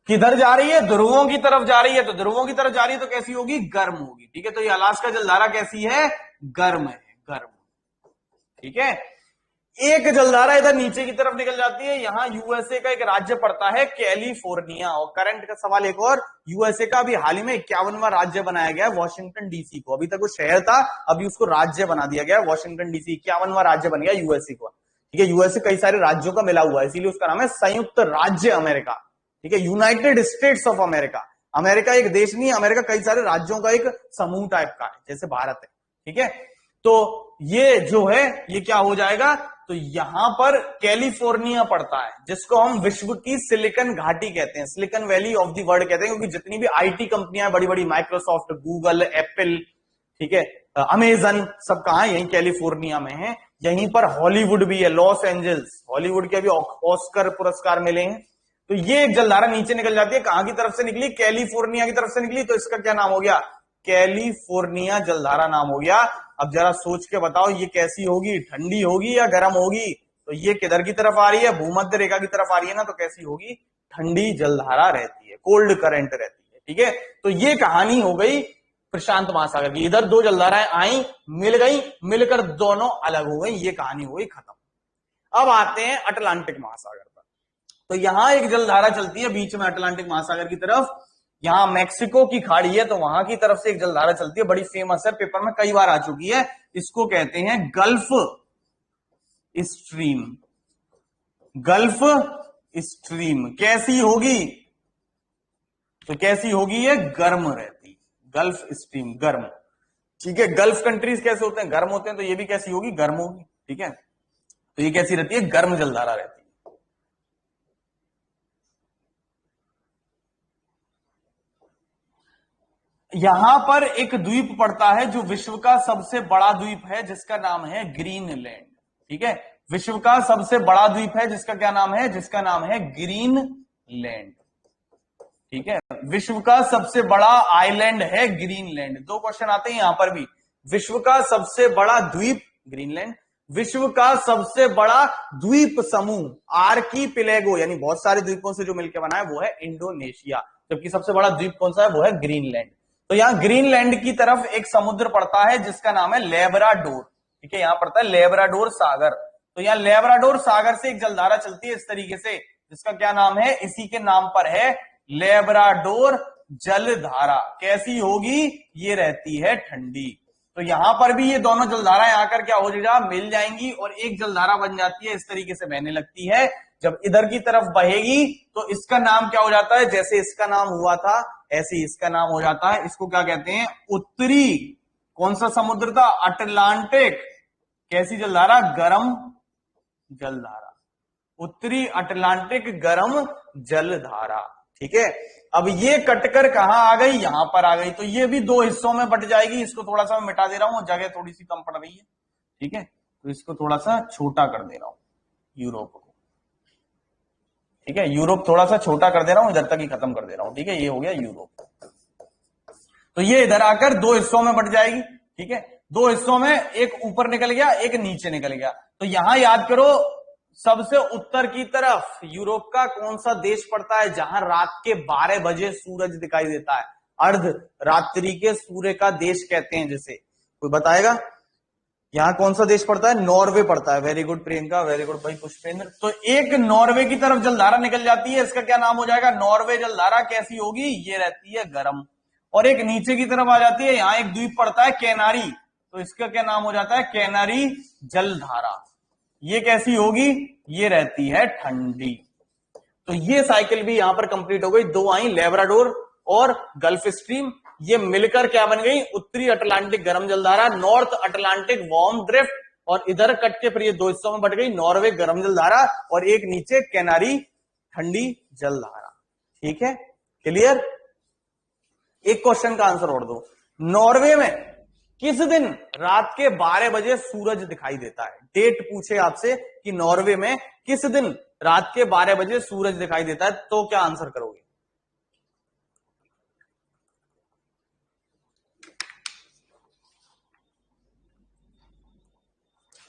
किधर जा रही है? ध्रुवों की तरफ जा रही है, तो ध्रुवों की तरफ जा रही है तो कैसी होगी? गर्म होगी। ठीक है, तो ये अलास्का जलधारा कैसी है? गर्म है, गर्म। ठीक है, एक जलधारा इधर नीचे की तरफ निकल जाती है, यहां यूएसए का एक राज्य पड़ता है कैलिफोर्निया। और करंट का सवाल एक और, यूएसए का अभी हाल ही में 51वां राज्य बनाया गया है वॉशिंगटन डीसी को। अभी तक वो शहर था, अभी उसको राज्य बना दिया गया है वॉशिंगटन डीसी। 51वां राज्य बन गया यूएसए को। ठीक है, यूएसए कई सारे राज्यों का मिला हुआ है, इसीलिए उसका नाम है संयुक्त राज्य अमेरिका। ठीक है, United states of America. America एक देश नहीं है, अमेरिका कई सारे राज्यों का एक समूह टाइप का है, जैसे भारत है। ठीक है, तो ये जो है ये क्या हो जाएगा? तो यहां पर कैलिफोर्निया पड़ता है, जिसको हम विश्व की सिलिकन घाटी कहते हैं, silicon valley of the world कहते हैं, क्योंकि जितनी भी आईटी कंपनियां बड़ी बड़ी, माइक्रोसॉफ्ट, गूगल, एप्पल, ठीक है, अमेजन, सब कहां है? यहीं कैलिफोर्निया में है। यहीं पर हॉलीवुड भी है, लॉस एंजल्स, हॉलीवुड के भी ऑस्कर पुरस्कार मिले हैं। तो ये एक जलधारा नीचे निकल जाती है, कहां की तरफ से निकली? कैलिफोर्निया की तरफ से निकली, तो इसका क्या नाम हो गया? कैलिफोर्निया जलधारा नाम हो गया। अब जरा सोच के बताओ ये कैसी होगी? ठंडी होगी या गर्म होगी? तो ये किधर की तरफ आ रही है? भूमध्य रेखा की तरफ आ रही है ना, तो कैसी होगी? ठंडी जलधारा रहती है, कोल्ड करंट रहती है। ठीक है, तो ये कहानी हो गई प्रशांत महासागर की। इधर दो जलधाराएं आई, मिल गई, मिलकर दोनों अलग हो गई, ये कहानी हो गई खत्म। अब आते हैं अटलांटिक महासागर पर। तो यहां एक जलधारा चलती है बीच में अटलांटिक महासागर की तरफ, यहां मैक्सिको की खाड़ी है, तो वहां की तरफ से एक जलधारा चलती है, बड़ी फेमस है, पेपर में कई बार आ चुकी है। इसको कहते हैं गल्फ स्ट्रीम। गल्फ स्ट्रीम कैसी होगी? तो कैसी होगी? ये गर्म रहती, गल्फ स्ट्रीम गर्म। ठीक है, गल्फ कंट्रीज कैसे होते हैं? गर्म होते हैं, तो ये भी कैसी होगी? गर्म होगी। ठीक है, तो ये कैसी रहती है? गर्म जलधारा रहती है। यहां पर एक द्वीप पड़ता है जो विश्व का सबसे बड़ा द्वीप है, जिसका नाम है ग्रीनलैंड। ठीक है, विश्व का सबसे बड़ा द्वीप है जिसका क्या नाम है? जिसका नाम है ग्रीनलैंड। ठीक है, विश्व का सबसे बड़ा आइलैंड है ग्रीनलैंड। दो क्वेश्चन आते हैं यहां पर भी, विश्व का सबसे बड़ा द्वीप ग्रीनलैंड, विश्व का सबसे बड़ा द्वीप समूह आर्कीपिलेगो, यानी बहुत सारे द्वीपों से जो मिलकर बना है वो है इंडोनेशिया, जबकि सबसे बड़ा द्वीप कौन सा है? वो है ग्रीनलैंड। तो यहां ग्रीनलैंड की तरफ एक समुद्र पड़ता है जिसका नाम है लेब्राडोर। ठीक है, यहां पड़ता है लेब्राडोर सागर। तो यहां लेब्राडोर सागर से एक जलधारा चलती है इस तरीके से, जिसका क्या नाम है? इसी के नाम पर है, लेब्राडोर जलधारा। कैसी होगी? ये रहती है ठंडी। तो यहां पर भी ये दोनों जलधाराएं आकर क्या हो जाएगा? मिल जाएंगी और एक जलधारा बन जाती है, इस तरीके से बहने लगती है। जब इधर की तरफ बहेगी तो इसका नाम क्या हो जाता है? जैसे इसका नाम हुआ था ऐसे ही इसका नाम हो जाता है। इसको क्या कहते हैं? उत्तरी, कौन सा समुद्र था? अटलांटिक। कैसी जलधारा? गर्म जलधारा, उत्तरी अटलांटिक गर्म जलधारा। ठीक है, अब ये कटकर कहां आ गई? यहां पर आ गई। तो ये भी दो हिस्सों में बट जाएगी। इसको थोड़ा सा मैं मिटा दे रहा हूं, जगह थोड़ी सी कम पड़ रही है। ठीक है, तो इसको थोड़ा सा छोटा कर दे रहा हूं, यूरोप को। ठीक है, यूरोप थोड़ा सा छोटा कर दे रहा हूं, इधर तक ही खत्म कर दे रहा हूं। ठीक है, ये हो गया यूरोप। तो ये इधर आकर दो हिस्सों में बट जाएगी। ठीक है, दो हिस्सों में, एक ऊपर निकल गया, एक नीचे निकल गया। तो यहां याद करो, सबसे उत्तर की तरफ यूरोप का कौन सा देश पड़ता है? जहां रात के 12 बजे सूरज दिखाई देता है, अर्ध रात्रि के सूर्य का देश कहते हैं जिसे। कोई बताएगा यहां कौन सा देश पड़ता है? नॉर्वे पड़ता है। Very good Priyanka, very good भाई पुष्पेंद्र। तो एक नॉर्वे की तरफ जलधारा निकल जाती है, इसका क्या नाम हो जाएगा? नॉर्वे जलधारा। कैसी होगी? ये रहती है गर्म। और एक नीचे की तरफ आ जाती है, यहां एक द्वीप पड़ता है कैनारी, तो इसका क्या नाम हो जाता है? कैनारी जलधारा। ये कैसी होगी? ये रहती है ठंडी। तो ये साइकिल भी यहां पर कंप्लीट हो गई। दो आई, लेब्राडोर और गल्फ स्ट्रीम, ये मिलकर क्या बन गई? उत्तरी अटलांटिक गर्म जलधारा, नॉर्थ अटलांटिक वार्म ड्रिफ्ट, और इधर कट के फिर ये दो हिस्सों में बट गई, नॉर्वे गर्म जलधारा और एक नीचे कैनारी ठंडी जलधारा। ठीक है, क्लियर। एक क्वेश्चन का आंसर और दो, नॉर्वे में किस दिन रात के 12 बजे सूरज दिखाई देता है? डेट पूछे आपसे कि नॉर्वे में किस दिन रात के 12 बजे सूरज दिखाई देता है, तो क्या आंसर करोगे?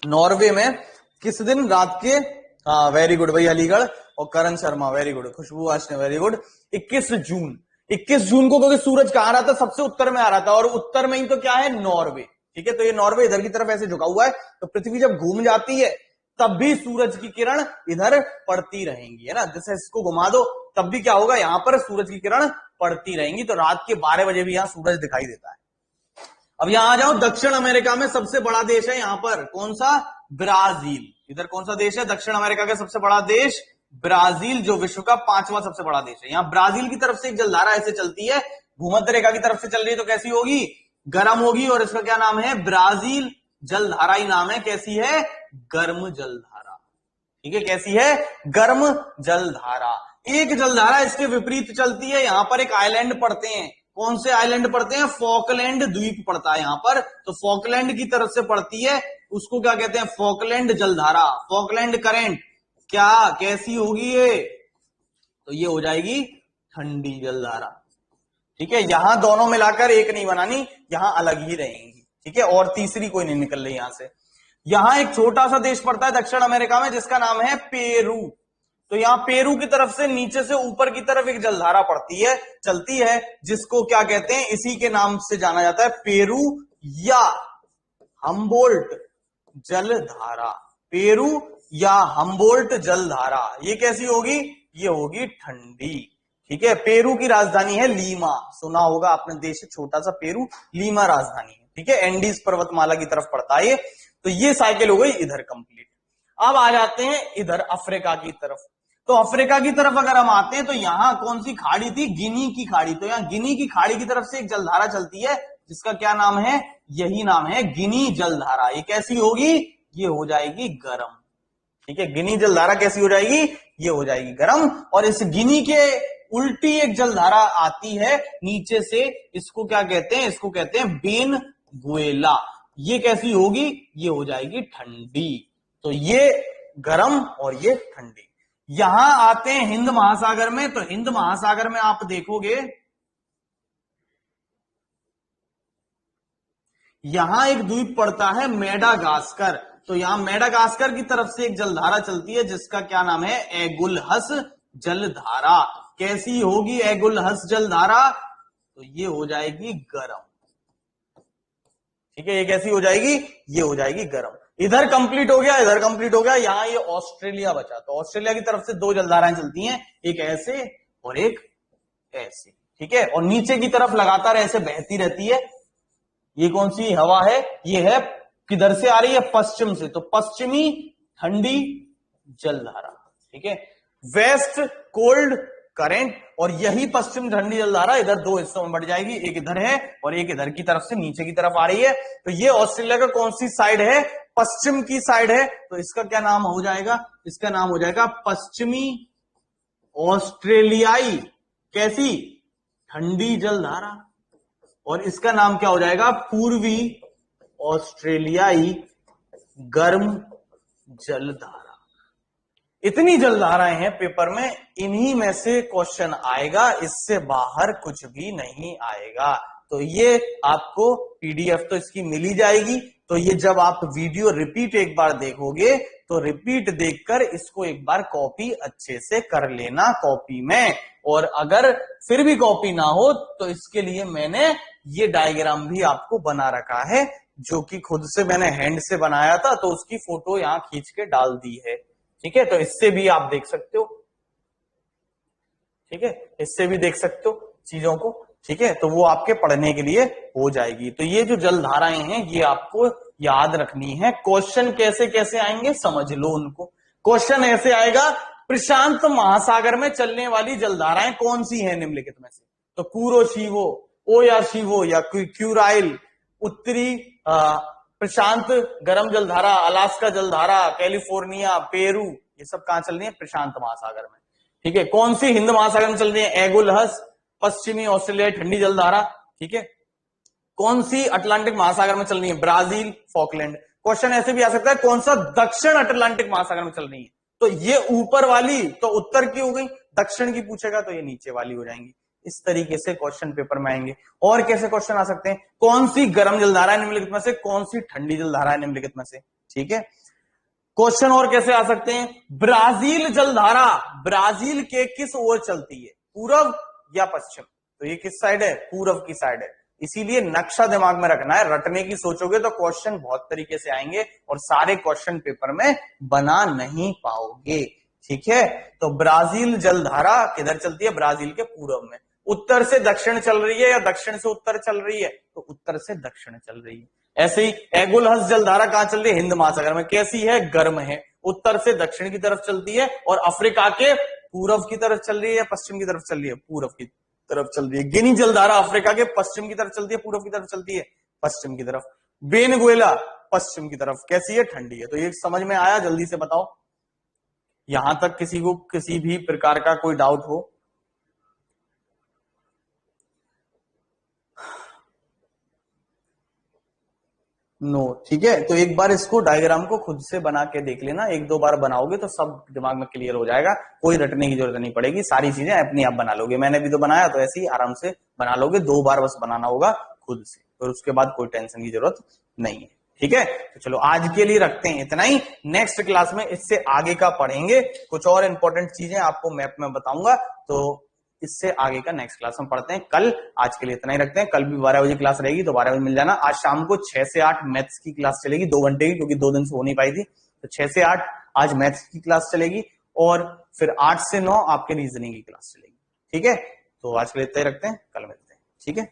नॉर्वे में किस दिन रात के, हाँ वेरी गुड भाई अलीगढ़ और करण शर्मा वेरी गुड, खुशबू आशने वेरी गुड, 21 जून। 21 जून को क्योंकि सूरज कहां रहा था? सबसे उत्तर में आ रहा था, और उत्तर में ही तो क्या है? नॉर्वे। ठीक है, तो ये नॉर्वे इधर की तरफ ऐसे झुका हुआ है, तो पृथ्वी जब घूम जाती है तब भी सूरज की किरण इधर पड़ती रहेंगी, है ना। जैसे इसको घुमा दो तब भी क्या होगा? यहां पर सूरज की किरण पड़ती रहेंगी, तो रात के 12 बजे भी यहां सूरज दिखाई देता है। अब यहां आ जाओ, दक्षिण अमेरिका में सबसे बड़ा देश है यहां पर, कौन सा? ब्राजील। इधर कौन सा देश है? दक्षिण अमेरिका का सबसे बड़ा देश ब्राजील, जो विश्व का 5वां सबसे बड़ा देश है। यहां ब्राजील की तरफ से एक जलधारा ऐसे चलती है, भूमध्य रेखा की तरफ से चल रही है, तो कैसी होगी? गर्म होगी, और इसका क्या नाम है? ब्राजील जलधारा ही नाम है। कैसी है? गर्म जलधारा। ठीक है, कैसी है? गर्म जलधारा। एक जलधारा इसके विपरीत चलती है, यहां पर एक आइलैंड पड़ते हैं। कौन से आइलैंड पड़ते हैं? फॉकलैंड द्वीप पड़ता है यहां पर, तो फॉकलैंड की तरफ से पड़ती है, उसको क्या कहते हैं? फॉकलैंड जलधारा, फॉकलैंड करेंट। क्या कैसी होगी ये? तो ये हो जाएगी ठंडी जलधारा। ठीक है, यहां दोनों मिलाकर एक नहीं बनानी, यहां अलग ही रहेंगी। ठीक है, और तीसरी कोई नहीं निकल रही यहां से। यहां एक छोटा सा देश पड़ता है दक्षिण अमेरिका में, जिसका नाम है पेरू। तो यहां पेरू की तरफ से नीचे से ऊपर की तरफ एक जलधारा पड़ती है, चलती है, जिसको क्या कहते हैं? इसी के नाम से जाना जाता है, पेरू या हम्बोल्ट जलधारा। पेरू या हम्बोल्ट जलधारा। ये कैसी होगी? ये होगी ठंडी। ठीक है, पेरू की राजधानी है लीमा, सुना होगा आपने, देश छोटा सा पेरू, लीमा राजधानी है। ठीक है, एंडीज पर्वतमाला की तरफ पड़ता है ये। तो ये साइकिल हो गई इधर कंप्लीट। अब आ जाते हैं इधर अफ्रीका की तरफ। तो अफ्रीका की तरफ अगर हम आते हैं तो यहां कौन सी खाड़ी थी? गिनी की खाड़ी। तो यहां गिनी की खाड़ी की तरफ से एक जलधारा चलती है, जिसका क्या नाम है? यही नाम है, गिनी जलधारा। ये कैसी होगी? ये हो जाएगी गर्म। ठीक है, गिनी जलधारा कैसी हो जाएगी? ये हो जाएगी गर्म। और इस गिनी के उल्टी एक जलधारा आती है नीचे से, इसको क्या कहते हैं? इसको कहते हैं बेनगुएला। ये कैसी होगी? ये हो जाएगी ठंडी। तो ये गर्म और ये ठंडी। यहां आते हैं हिंद महासागर में। तो हिंद महासागर में आप देखोगे यहां एक द्वीप पड़ता है मेडागास्कर। तो यहां मेडागास्कर की तरफ से एक जलधारा चलती है, जिसका क्या नाम है? एगुलहस जलधारा। कैसी होगी एगुलहस जलधारा? तो ये हो जाएगी गर्म। ठीक है, ये कैसी हो जाएगी? ये हो जाएगी गर्म। इधर कंप्लीट हो गया, इधर कंप्लीट हो गया। यहां ये ऑस्ट्रेलिया बचा, तो ऑस्ट्रेलिया की तरफ से दो जलधाराएं चलती हैं, एक ऐसे और एक ऐसे। ठीक है, और नीचे की तरफ लगातार ऐसे बहती रहती है। ये कौन सी हवा है? ये है, किधर से आ रही है? पश्चिम से, तो पश्चिमी ठंडी जलधारा। ठीक है, वेस्ट कोल्ड करंट। और यही पश्चिम ठंडी जलधारा इधर दो हिस्सों में बढ़ जाएगी, एक इधर है और एक इधर की तरफ से नीचे की तरफ आ रही है। तो ये ऑस्ट्रेलिया का कौन सी साइड है? पश्चिम की साइड है। तो इसका क्या नाम हो जाएगा? इसका नाम हो जाएगा पश्चिमी ऑस्ट्रेलियाई कैसी? ठंडी जलधारा। और इसका नाम क्या हो जाएगा? पूर्वी ऑस्ट्रेलियाई गर्म जलधारा। इतनी जलधाराएं हैं पेपर में, इन्हीं में से क्वेश्चन आएगा, इससे बाहर कुछ भी नहीं आएगा। तो ये आपको पीडीएफ तो इसकी मिल ही जाएगी। तो ये जब आप वीडियो रिपीट एक बार देखोगे तो रिपीट देखकर इसको एक बार कॉपी अच्छे से कर लेना कॉपी में। और अगर फिर भी कॉपी ना हो तो इसके लिए मैंने ये डायग्राम भी आपको बना रखा है, जो कि खुद से मैंने हैंड से बनाया था, तो उसकी फोटो यहां खींच के डाल दी है। ठीक है, तो इससे भी आप देख सकते हो। ठीक है, इससे भी देख सकते हो चीजों को। ठीक है, तो वो आपके पढ़ने के लिए हो जाएगी। तो ये जो जलधाराएं हैं ये आपको याद रखनी है। क्वेश्चन कैसे कैसे आएंगे समझ लो उनको। क्वेश्चन ऐसे आएगा, प्रशांत महासागर में चलने वाली जलधाराएं कौन सी हैं निम्नलिखित में से? तो कुरोशिवो, ओयाशिवो या क्यूराइल उत्तरी प्रशांत गर्म जलधारा, अलास्का जलधारा, कैलिफोर्निया, पेरू, ये सब कहां चल रही है? प्रशांत महासागर में। ठीक है। कौन सी हिंद महासागर में चल रही है? एगुलहस, पश्चिमी ऑस्ट्रेलिया ठंडी जलधारा। ठीक है। कौन सी अटलांटिक महासागर में चल रही है? Brazil, Falkland. क्वेश्चन ऐसे भी आ सकता है, कौन सा दक्षिण अटलांटिक महासागर में चल रही है? तो ये ऊपर वाली तो उत्तर की हो गई, दक्षिण की पूछेगा तो ये नीचे वाली हो जाएंगी। इस तरीके से क्वेश्चन पेपर में आएंगे। और कैसे क्वेश्चन आ सकते हैं? कौन सी गर्म जलधारा है निम्नलिखित में से? कौन सी ठंडी जलधारा है निम्नलिखित में से? ठीक है। क्वेश्चन और कैसे आ सकते हैं? ब्राजील जलधारा ब्राजील के किस ओर चलती है? पूर्व या पश्चिम? तो ये किस साइड है? पूर्व की साइड है। इसीलिए नक्शा दिमाग में रखना है, रटने की सोचोगे तो क्वेश्चन बहुत तरीके से आएंगे और सारे क्वेश्चन पेपर में बना नहीं पाओगे। ठीक है। तो ब्राजील जलधारा किधर चलती है? ब्राजील के पूर्व में। उत्तर से दक्षिण चल रही है या दक्षिण से उत्तर चल रही है? तो उत्तर से दक्षिण चल रही है। ऐसे ही एगुलहस जलधारा कहां चल रही है? हिंद महासागर में। कैसी है? गर्म है, उत्तर से दक्षिण की तरफ चलती है और अफ्रीका के पूर्व की तरफ चल रही है या पश्चिम की तरफ चल रही है? पूर्व की तरफ चल रही है। गिनी जलधारा अफ्रीका के पश्चिम की तरफ चलती है, पूर्व की तरफ चलती है? पश्चिम की तरफ। वेनेजुएला पश्चिम की तरफ। कैसी है? ठंडी है। तो ये समझ में आया? जल्दी से बताओ, यहां तक किसी को किसी भी प्रकार का कोई डाउट हो? नो। ठीक है। तो एक बार इसको डायग्राम को खुद से बना के देख लेना, एक दो बार बनाओगे तो सब दिमाग में क्लियर हो जाएगा, कोई रटने की जरूरत नहीं पड़ेगी, सारी चीजें अपने आप बना लोगे। मैंने भी तो बनाया, तो ऐसे ही आराम से बना लोगे, 2 बार बस बनाना होगा खुद से, और उसके बाद कोई टेंशन की जरूरत नहीं है। ठीक है। तो चलो आज के लिए रखते हैं इतना ही, नेक्स्ट क्लास में इससे आगे का पढ़ेंगे, कुछ और इंपॉर्टेंट चीजें आपको मैप में बताऊंगा, तो इससे आगे का नेक्स्ट क्लास में पढ़ते हैं कल। आज के लिए इतना ही रखते हैं, कल भी 12 बजे क्लास रहेगी, तो 12 बजे मिल जाना। आज शाम को 6 से 8 मैथ्स की क्लास चलेगी, 2 घंटे की, क्योंकि 2 दिन से हो नहीं पाई थी, तो 6 से 8 आज मैथ्स की क्लास चलेगी, और फिर 8 से 9 आपके रीजनिंग की क्लास चलेगी। ठीक है। तो आज के लिए इतना ही रखते हैं, कल मिलते हैं। ठीक है।